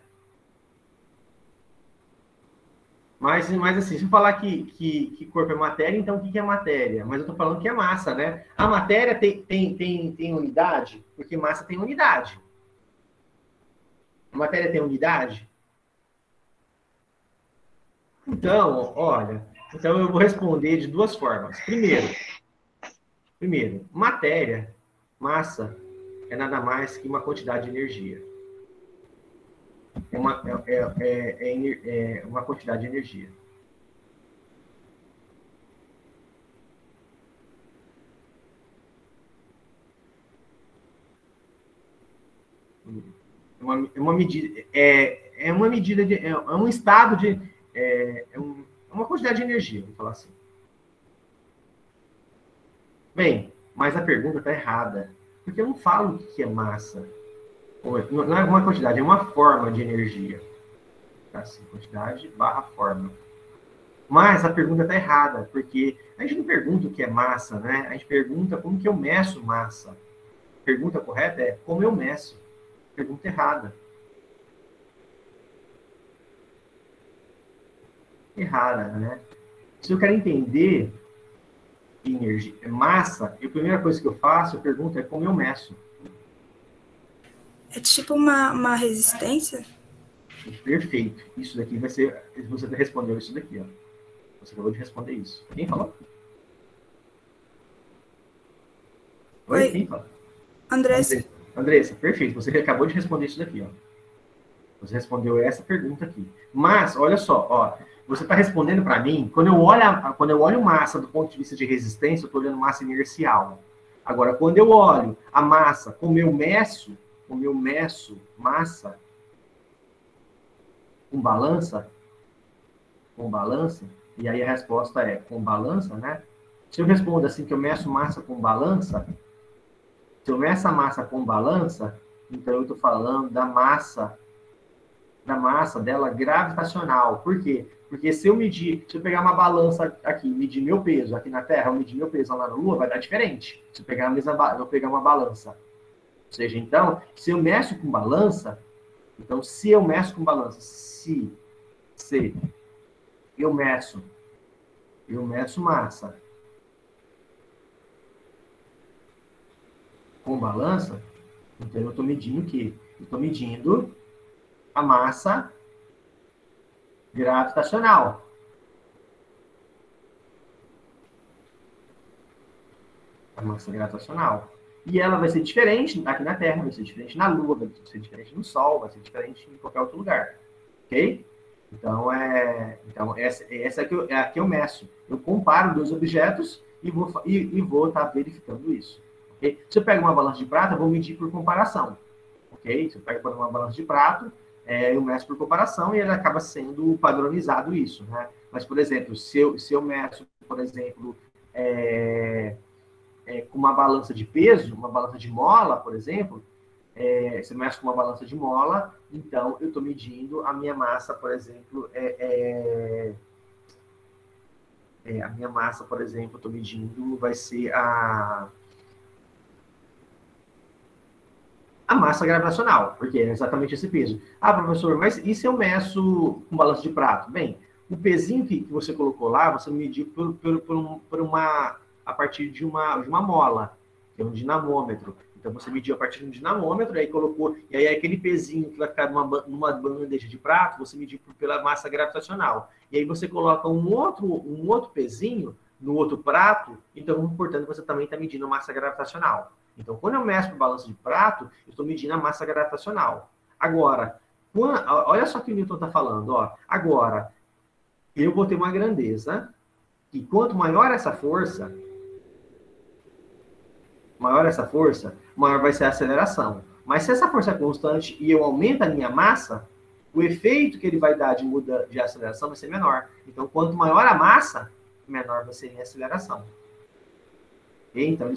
Mas assim, se eu falar que corpo é matéria, então o que é matéria? Mas eu estou falando que é massa, né? A matéria tem unidade? Porque massa tem unidade. A matéria tem unidade? Então, olha, então eu vou responder de duas formas. Primeiro, matéria, massa, é nada mais que uma quantidade de energia. É uma quantidade de energia. É uma medida, é um estado de, uma quantidade de energia, vamos falar assim. Bem, mas a pergunta está errada, porque eu não falo o que é massa. Não é uma quantidade, é uma forma de energia. Tá assim, quantidade barra forma. Mas a pergunta está errada, porque a gente não pergunta o que é massa, né? A gente pergunta como que eu meço massa. A pergunta correta é como eu meço. Pergunta errada. Errada, né? Se eu quero entender energia, massa, a primeira coisa que eu faço, eu pergunto é como eu meço. É tipo uma resistência? Perfeito. Isso daqui vai ser... Você respondeu isso daqui, ó. Você acabou de responder isso. Quem falou? Oi? Quem falou? Andressa. Andressa, perfeito. Você acabou de responder isso daqui, ó. Você respondeu essa pergunta aqui. Mas, olha só, ó. Você está respondendo para mim, quando eu olho massa do ponto de vista de resistência, eu estou olhando massa inercial. Agora, quando eu olho a massa como eu meço massa com balança, e aí a resposta é com balança, né? Se eu respondo assim que eu meço massa com balança, se eu meço a massa com balança, então eu estou falando da massa dela gravitacional. Por quê? Porque se eu pegar uma balança aqui, medir meu peso aqui na Terra, ou medir meu peso lá na Lua, vai dar diferente. Se eu pegar uma balança. Ou seja, então, se eu meço com balança, se eu meço massa com balança, então eu estou medindo o quê? Eu estou medindo a massa gravitacional. A massa gravitacional. E ela vai ser diferente aqui na Terra, vai ser diferente na Lua, vai ser diferente no Sol, vai ser diferente em qualquer outro lugar. Ok? Então, essa aqui eu meço. Eu comparo dois objetos e vou estar verificando isso. Okay? Se eu pego uma balança de prata, eu vou medir por comparação. Ok? Se eu pego uma balança de prato, eu meço por comparação e ele acaba sendo padronizado isso, né? Mas, por exemplo, se eu meço, por exemplo, com uma balança de peso, uma balança de mola, por exemplo, se eu meço com uma balança de mola, então eu estou medindo a minha massa, por exemplo, a minha massa, por exemplo, eu estou medindo, vai ser a massa gravitacional, porque é exatamente esse peso. Ah, professor, mas e se eu meço com balança de prato? Bem, o pezinho que você colocou lá, você mediu a partir de uma mola, que é um dinamômetro. Então, você mediu a partir de um dinamômetro, aí colocou, e aí aquele pezinho que vai ficar numa bandeja de prato, você mediu pela massa gravitacional. E aí você coloca um outro pezinho no outro prato, então, portanto, você também está medindo a massa gravitacional. Então, quando eu meço o balanço de prato, eu estou medindo a massa gravitacional. Agora, olha só o que o Newton está falando. Ó. Agora, eu vou ter uma grandeza, e quanto maior essa força, maior vai ser a aceleração. Mas se essa força é constante e eu aumento a minha massa, o efeito que ele vai dar de aceleração vai ser menor. Então, quanto maior a massa, menor vai ser a minha aceleração. Okay? Então,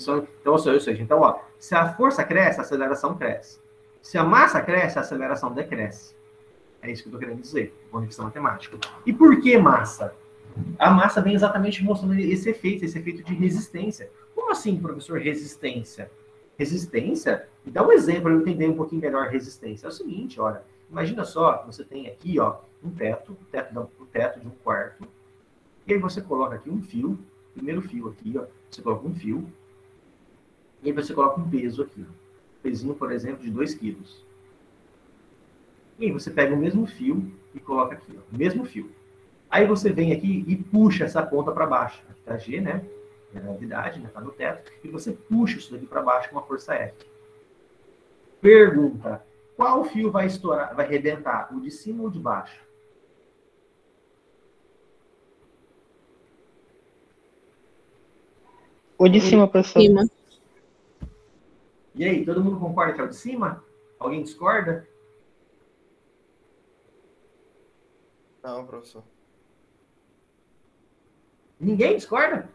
se a força cresce, a aceleração cresce. Se a massa cresce, a aceleração decresce. É isso que eu estou querendo dizer, com questão matemática. E por que massa? A massa vem exatamente mostrando esse efeito de resistência. Como assim, professor, resistência? Resistência? Dá um exemplo para eu entender um pouquinho melhor resistência. É o seguinte, olha, imagina só, você tem aqui, ó, um teto de um quarto, e aí você coloca aqui um fio, primeiro fio aqui, ó, você coloca um fio, e aí você coloca um peso aqui, ó, um pezinho, por exemplo, de 2 quilos. E aí você pega o mesmo fio e coloca aqui, ó, o mesmo fio. Aí você vem aqui e puxa essa ponta para baixo. Aqui tá G, né? É a gravidade, né? Tá no teto. E você puxa isso daqui para baixo com uma força F. Pergunta: qual fio vai estourar, vai arrebentar? O de cima ou o de baixo? O de cima, professor. E aí, todo mundo concorda que é o de cima? Alguém discorda? Não, professor. Ninguém discorda?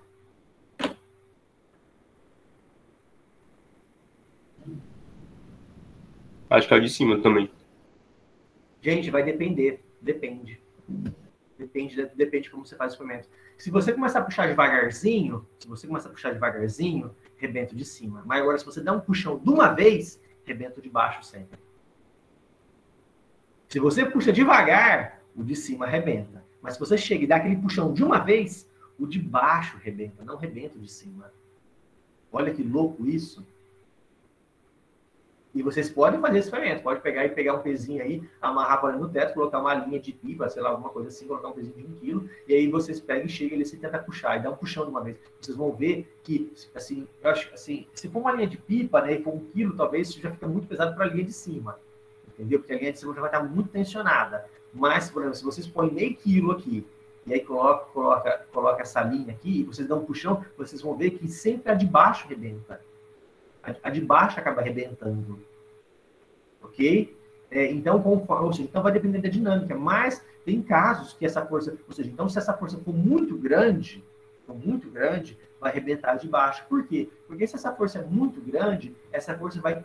Acho que é o de cima também. Gente, vai depender. Depende de como você faz o experimento. Se você começar a puxar devagarzinho, rebento de cima. Mas agora, se você der um puxão de uma vez, rebento de baixo sempre. Se você puxa devagar, o de cima rebenta. Mas se você chega e dá aquele puxão de uma vez, o de baixo rebenta, não rebenta o de cima. Olha que louco isso. E vocês podem fazer esse experimento. Pode pegar um pezinho aí, amarrar para no teto, colocar uma linha de pipa, sei lá, alguma coisa assim, colocar um pezinho de 1 quilo, e aí vocês pegam e chegam ali e tentam puxar, e dá um puxão de uma vez. Vocês vão ver que, assim, eu acho assim, se for uma linha de pipa, né, e for 1 quilo, talvez isso já fica muito pesado para a linha de cima. Entendeu? Porque a linha de cima já vai estar muito tensionada. Mas, por exemplo, se vocês põem meio quilo aqui, e aí coloca essa linha aqui, e vocês dão um puxão, vocês vão ver que sempre a de baixo rebenta. A de baixo acaba arrebentando. Ok? Então vai depender da dinâmica. Mas tem casos que essa força... Ou seja, então se essa força for muito grande, vai arrebentar de baixo. Por quê? Porque se essa força é muito grande, essa força vai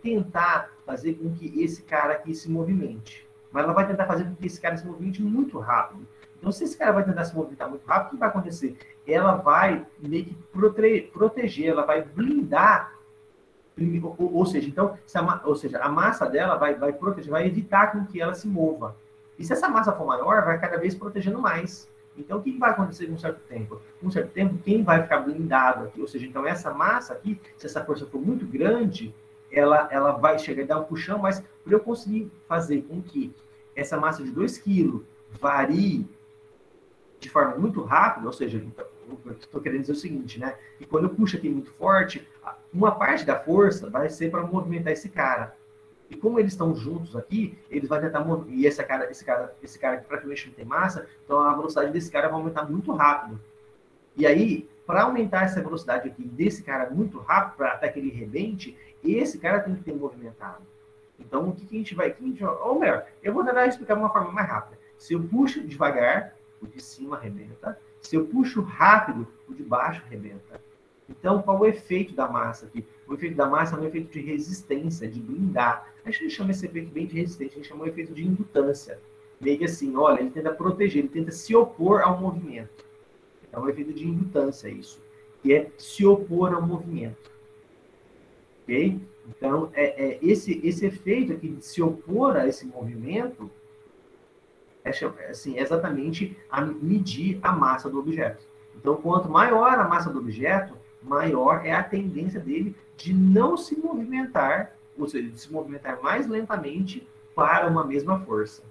tentar fazer com que esse cara aqui se movimente. Mas ela vai tentar fazer com que esse cara se movimente muito rápido. Então, se esse cara vai tentar se movimentar muito rápido, o que vai acontecer? Ela vai meio que proteger, ela vai blindar. Ou seja, então, a massa dela vai proteger, vai evitar com que ela se mova. E se essa massa for maior, vai cada vez protegendo mais. Então, o que vai acontecer com um certo tempo? Com um certo tempo, quem vai ficar blindado aqui? Ou seja, então, essa massa aqui, se essa força for muito grande, ela vai chegar e dar um puxão, mas para eu conseguir fazer com que essa massa de 2 kg varie de forma muito rápida, ou seja, eu estou querendo dizer o seguinte, né? Que quando eu puxo aqui muito forte, uma parte da força vai ser para movimentar esse cara. E como eles estão juntos aqui, eles vão tentar mover. E esse cara que praticamente não tem massa, então a velocidade desse cara vai aumentar muito rápido. E aí, para aumentar essa velocidade aqui desse cara muito rápido, até que ele rebente, esse cara tem que ter movimentado. Então, o que a gente vai... Ou melhor, eu vou tentar explicar de uma forma mais rápida. Se eu puxo devagar, o de cima arrebenta. Se eu puxo rápido, o de baixo arrebenta. Então, qual o efeito da massa aqui? O efeito da massa é um efeito de resistência, de blindar. A gente não chama esse efeito bem de resistência, a gente chama o efeito de indutância. Meio que assim, olha, ele tenta proteger, ele tenta se opor ao movimento. É um efeito de indutância isso, que é se opor ao movimento. Ok? Então, esse efeito aqui de se opor a esse movimento é exatamente a medir a massa do objeto. Então, quanto maior a massa do objeto, maior é a tendência dele de não se movimentar, ou seja, de se movimentar mais lentamente para uma mesma força.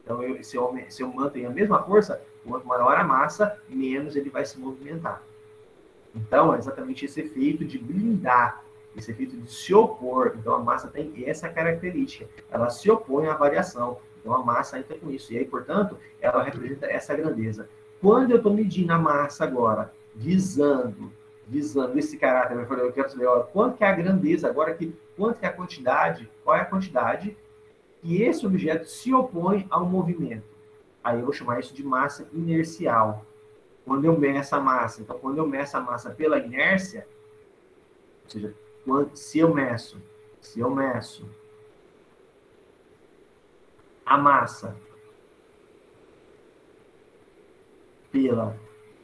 Então, se eu mantenho a mesma força, quanto maior a massa, menos ele vai se movimentar. Então, é exatamente esse efeito de blindar, esse efeito de se opor. Então, a massa tem essa característica. Ela se opõe à variação. Então, a massa entra com isso. E aí, portanto, ela representa essa grandeza. Quando eu estou medindo a massa agora, visando visando esse caráter, eu quero saber, ó, quanto que é a grandeza, agora aqui, quanto que é a quantidade, qual é a quantidade que esse objeto se opõe ao movimento. Aí eu vou chamar isso de massa inercial. Quando eu meço a massa, então quando eu meço a massa pela inércia, ou seja, se eu meço a massa pela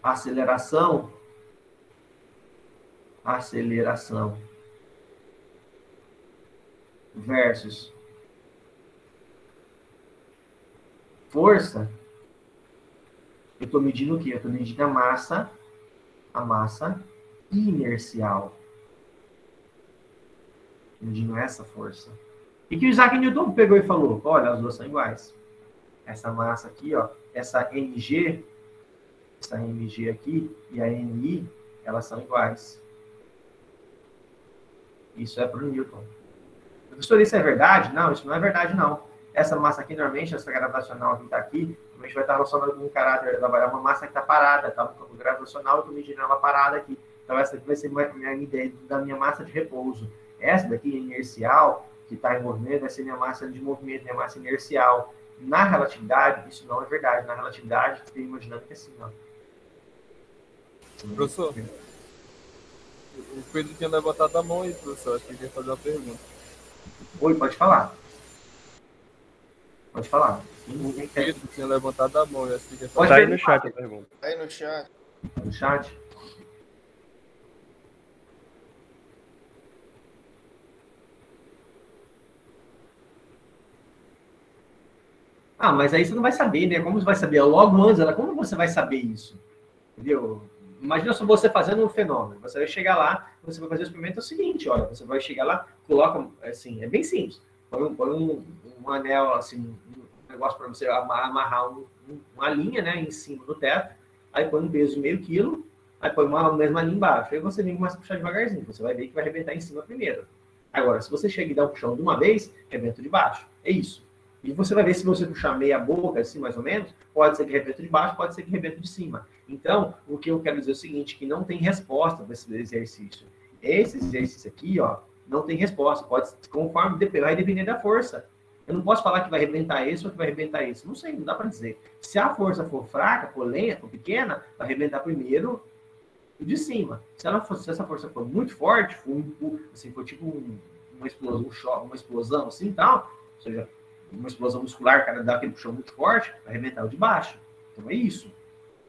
aceleração versus força, eu estou medindo o quê? Eu estou medindo a massa inercial. Medindo essa força. E que o Isaac Newton pegou e falou, olha, as duas são iguais. Essa massa aqui, ó, essa mg aqui e a mi, elas são iguais. Isso é para o Newton. Professor, isso é verdade? Não, isso não é verdade, não. Essa massa aqui, normalmente, essa gravitacional que está aqui, normalmente vai estar relacionada com um caráter, ela vai uma massa que está parada, tá? No campo gravitacional, eu estou medindo ela parada aqui. Então, essa aqui vai ser a minha ideia da minha massa de repouso. Essa daqui, inercial, que está em movimento, vai ser minha massa de movimento, minha massa inercial. Na relatividade, isso não é verdade. Na relatividade, você tem imaginando que é assim, ó. Professor, o Pedro tinha levantado a mão aí, professor. Acho que ele quer fazer uma pergunta. Oi, pode falar. Pode falar. O Pedro tinha levantado a mão. Acho que quer fazer... Tá aí no chat a pergunta. Tá aí no chat. No chat? Ah, mas aí você não vai saber, né? Como você vai saber? Logo antes, como você vai saber isso? Entendeu? Imagina só você fazendo um fenômeno. Você vai chegar lá, você vai fazer o experimento, é o seguinte, olha, você vai chegar lá, coloca, assim, é bem simples. Põe um anel, assim, um negócio para você amarrar uma linha, né, em cima do teto, aí põe um peso de meio quilo, aí põe uma mesma linha embaixo, aí você vem e começa a puxar devagarzinho, você vai ver que vai arrebentar em cima primeiro. Agora, se você chega e dá um puxão de uma vez, arrebenta de baixo. É isso. E você vai ver se você puxar meia boca, assim, mais ou menos, pode ser que arrebenta de baixo, pode ser que arrebenta de cima. Então, o que eu quero dizer é o seguinte, que não tem resposta para esse exercício. Esse exercício aqui, ó, não tem resposta. Conforme vai depender da força. Eu não posso falar que vai arrebentar esse ou que vai arrebentar esse. Não sei, não dá para dizer. Se a força for fraca, for lenta, for pequena, vai arrebentar primeiro o de cima. Se essa força for muito forte, for tipo uma explosão assim e tal, ou seja, uma explosão muscular, o cara dá aquele puxão muito forte, vai arrebentar o de baixo. Então é isso.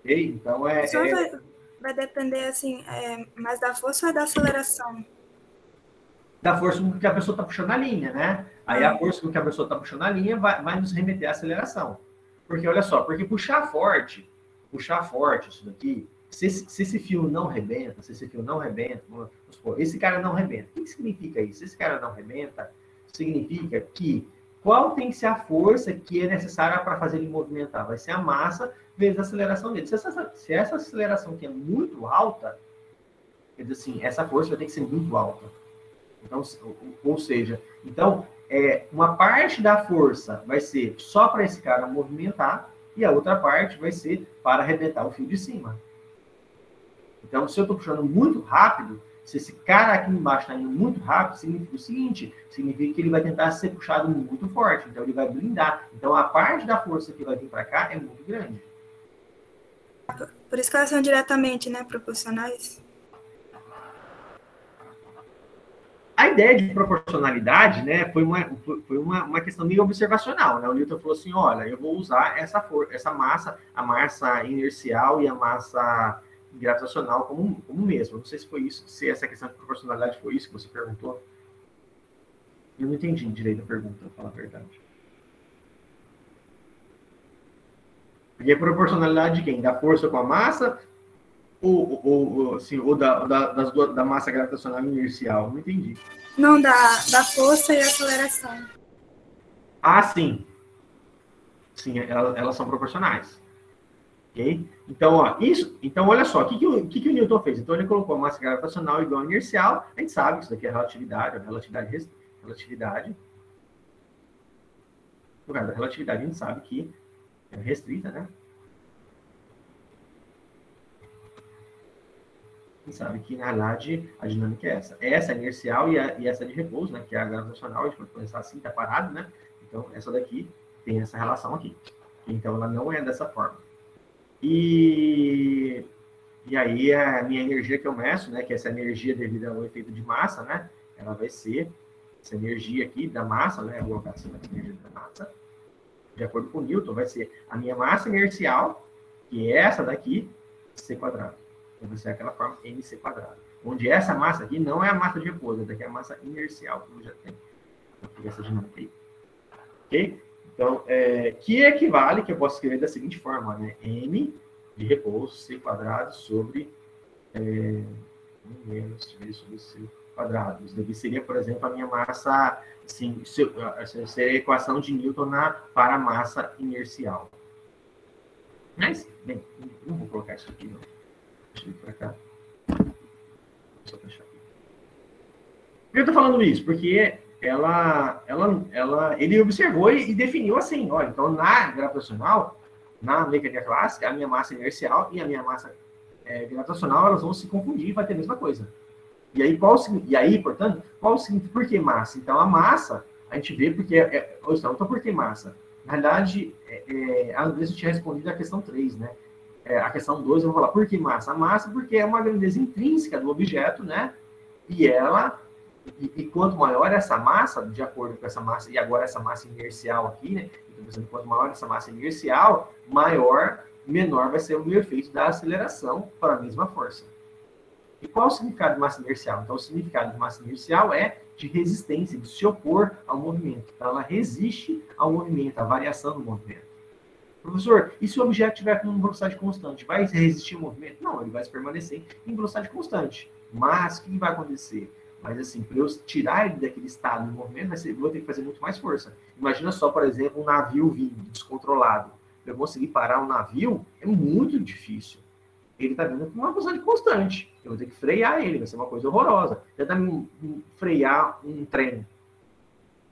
Ok? Então vai depender, assim, mais da força ou da aceleração? Da força com que a pessoa está puxando a linha, né? Aí a força com que a pessoa está puxando a linha vai nos remeter à aceleração. Porque, olha só, porque puxar forte isso daqui, se esse fio não rebenta, vamos supor, esse cara não rebenta. O que significa isso? Se esse cara não rebenta, significa que qual tem que ser a força que é necessária para fazer ele movimentar? Vai ser a massa vezes a aceleração dele. Se essa aceleração aqui é muito alta, quer dizer assim, essa força vai ter que ser muito alta. Então, ou seja, uma parte da força vai ser só para esse cara movimentar e a outra parte vai ser para arrebentar o fio de cima. Então, se eu estou puxando muito rápido, se esse cara aqui embaixo está indo muito rápido, significa o seguinte, significa que ele vai tentar ser puxado muito forte, então ele vai blindar. Então, a parte da força que vai vir para cá é muito grande. Por isso que elas são diretamente, né, proporcionais? A ideia de proporcionalidade, né, foi uma questão meio observacional, né? O Newton falou assim, olha, eu vou usar essa massa, a massa inercial e a massa gravitacional como mesmo. Não sei se foi isso, se essa questão de proporcionalidade foi isso que você perguntou. Eu não entendi direito a pergunta, para falar a verdade. E a proporcionalidade de quem? Da força com a massa ou da massa gravitacional inercial? Não entendi. Não, da força e aceleração. Ah, sim. Sim, elas são proporcionais. Ok? Então, olha só, o que o Newton fez? Então, ele colocou a massa gravitacional igual a inercial. A gente sabe que isso daqui é relatividade. No caso da relatividade, a gente sabe que é restrita, né? gente sabe que, na realidade, a dinâmica é essa. Essa é inercial e essa é de repouso, né? Que é a gravitacional, a gente pode pensar assim, tá parado, né? Então, essa daqui tem essa relação aqui. Então, ela não é dessa forma. E aí, a minha energia que eu meço, né? Que essa energia devido ao efeito de massa, né? Ela vai ser essa energia aqui da massa, né? Vou colocar assim, a energia da massa. De acordo com o Newton, vai ser a minha massa inercial, que é essa daqui, C quadrado. Então, vai ser aquela forma mc quadrado. Onde essa massa aqui não é a massa de repouso, daqui é a massa inercial, que eu já tenho. Vou pegar essa dinâmica aí. Ok? Então, que equivale, que eu posso escrever da seguinte forma, né? M de repouso, C quadrado, sobre menos V sobre C quadrado. Isso daqui seria, por exemplo, a minha massa, assim, seria a equação de Newton para a massa inercial. Mas, bem, não vou colocar isso aqui, não. Deixa eu ir para cá. Só fechar aqui. Por que eu estou falando isso? Porque ele observou e definiu assim, ó, então na gravitacional, na mecânica clássica, a minha massa inercial e a minha massa gravitacional, elas vão se confundir e vai ter a mesma coisa. E aí, portanto, qual o seguinte? Por que massa? Então, a massa, a gente vê porque... então, por que massa? Na verdade, às vezes eu tinha respondido a questão 3, né? A questão 2, eu vou falar, por que massa? A massa porque é uma grandeza intrínseca do objeto, né? E quanto maior essa massa, de acordo com essa massa, e agora essa massa inercial aqui, né? Então, pensando, quanto maior essa massa inercial, menor vai ser o meu efeito da aceleração para a mesma força. E qual é o significado de massa inercial? Então, o significado de massa inercial é de resistência, de se opor ao movimento. Então, ela resiste ao movimento, à variação do movimento. Professor, e se o objeto estiver com velocidade constante, vai resistir ao movimento? Não, ele vai permanecer em velocidade constante. Mas, o que vai acontecer? Mas, assim, para eu tirar ele daquele estado de movimento, eu vou ter que fazer muito mais força. Imagina só, por exemplo, um navio vindo descontrolado. Para eu conseguir parar um navio, é muito difícil. Ele está vindo com uma velocidade constante. Eu vou ter que frear ele, vai ser uma coisa horrorosa. Tentar frear um trem.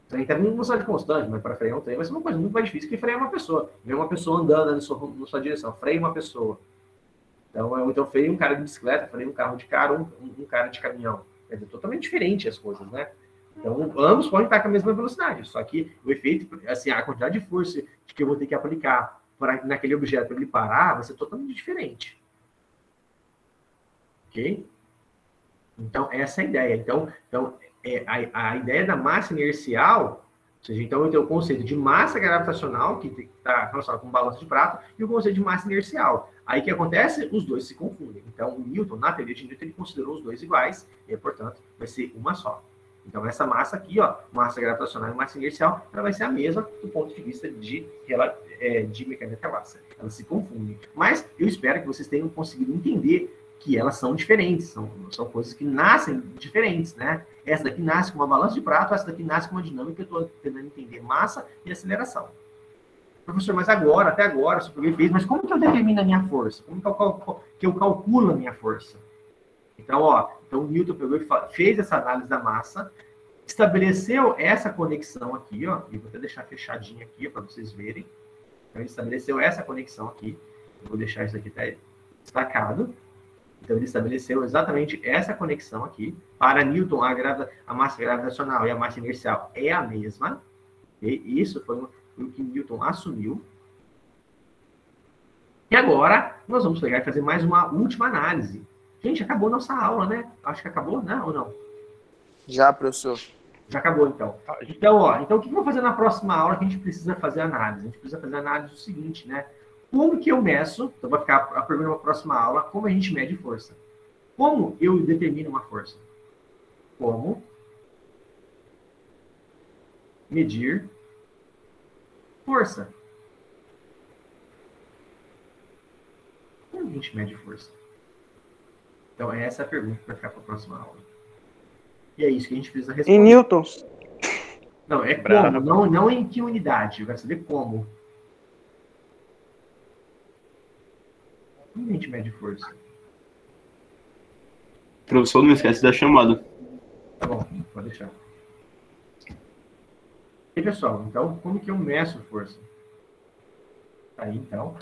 O trem está vindo com velocidade constante, mas para frear um trem vai ser uma coisa muito mais difícil que frear uma pessoa. Ver uma pessoa andando na sua direção, freia uma pessoa. Então freia um cara de bicicleta, freia um carro de carro, um cara de caminhão. É totalmente diferente as coisas, né? Então, ambos podem estar com a mesma velocidade, só que o efeito, assim, a quantidade de força que eu vou ter que aplicar naquele objeto para ele parar vai ser totalmente diferente. Ok? Então, essa é a ideia. Então a ideia da massa inercial, ou seja, então eu tenho o conceito de massa gravitacional, que está relacionado com balanço de prato, e o conceito de massa inercial. Aí o que acontece? Os dois se confundem. Então, o Newton, na teoria de Newton, ele considerou os dois iguais, e, portanto, vai ser uma só. Então, essa massa aqui, ó, massa gravitacional e massa inercial, ela vai ser a mesma do ponto de vista de mecânica clássica. Elas se confundem. Mas eu espero que vocês tenham conseguido entender que elas são diferentes, são coisas que nascem diferentes, né? Essa daqui nasce com uma balança de prato, essa daqui nasce com uma dinâmica, eu estou tentando entender massa e aceleração. Professor, mas até agora, o problema fez, mas como que eu determino a minha força? Como que eu calculo a minha força? Então, o Newton pegou e fez essa análise da massa, estabeleceu essa conexão aqui, ó, e vou até deixar fechadinho aqui para vocês verem. Então, ele estabeleceu essa conexão aqui, eu vou deixar isso aqui até destacado. Então, ele estabeleceu exatamente essa conexão aqui. Para Newton, a massa gravitacional e a massa inercial é a mesma. E isso foi o que Newton assumiu. E agora, nós vamos pegar e fazer mais uma última análise. Gente, acabou nossa aula, né? Acho que acabou, né? Ou não? Já, professor. Já acabou, então. Então, o que eu vou fazer na próxima aula que a gente precisa fazer análise? A gente precisa fazer análise do seguinte, né? Como que eu meço, então vai ficar a pergunta na próxima aula, como a gente mede força? Como eu determino uma força? Como medir força? Como a gente mede força? Então, essa é a pergunta que vai ficar para a próxima aula. E é isso que a gente precisa responder. Em newtons? Não, é como, não em que unidade. Eu quero saber como. Como a gente mede força? Professor, não esquece da chamada. Tá bom, pode deixar. E pessoal, então, como que eu meço força? Aí, então.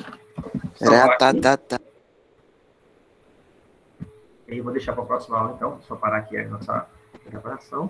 E eu vou deixar para a próxima aula, então, só parar aqui a nossa gravação.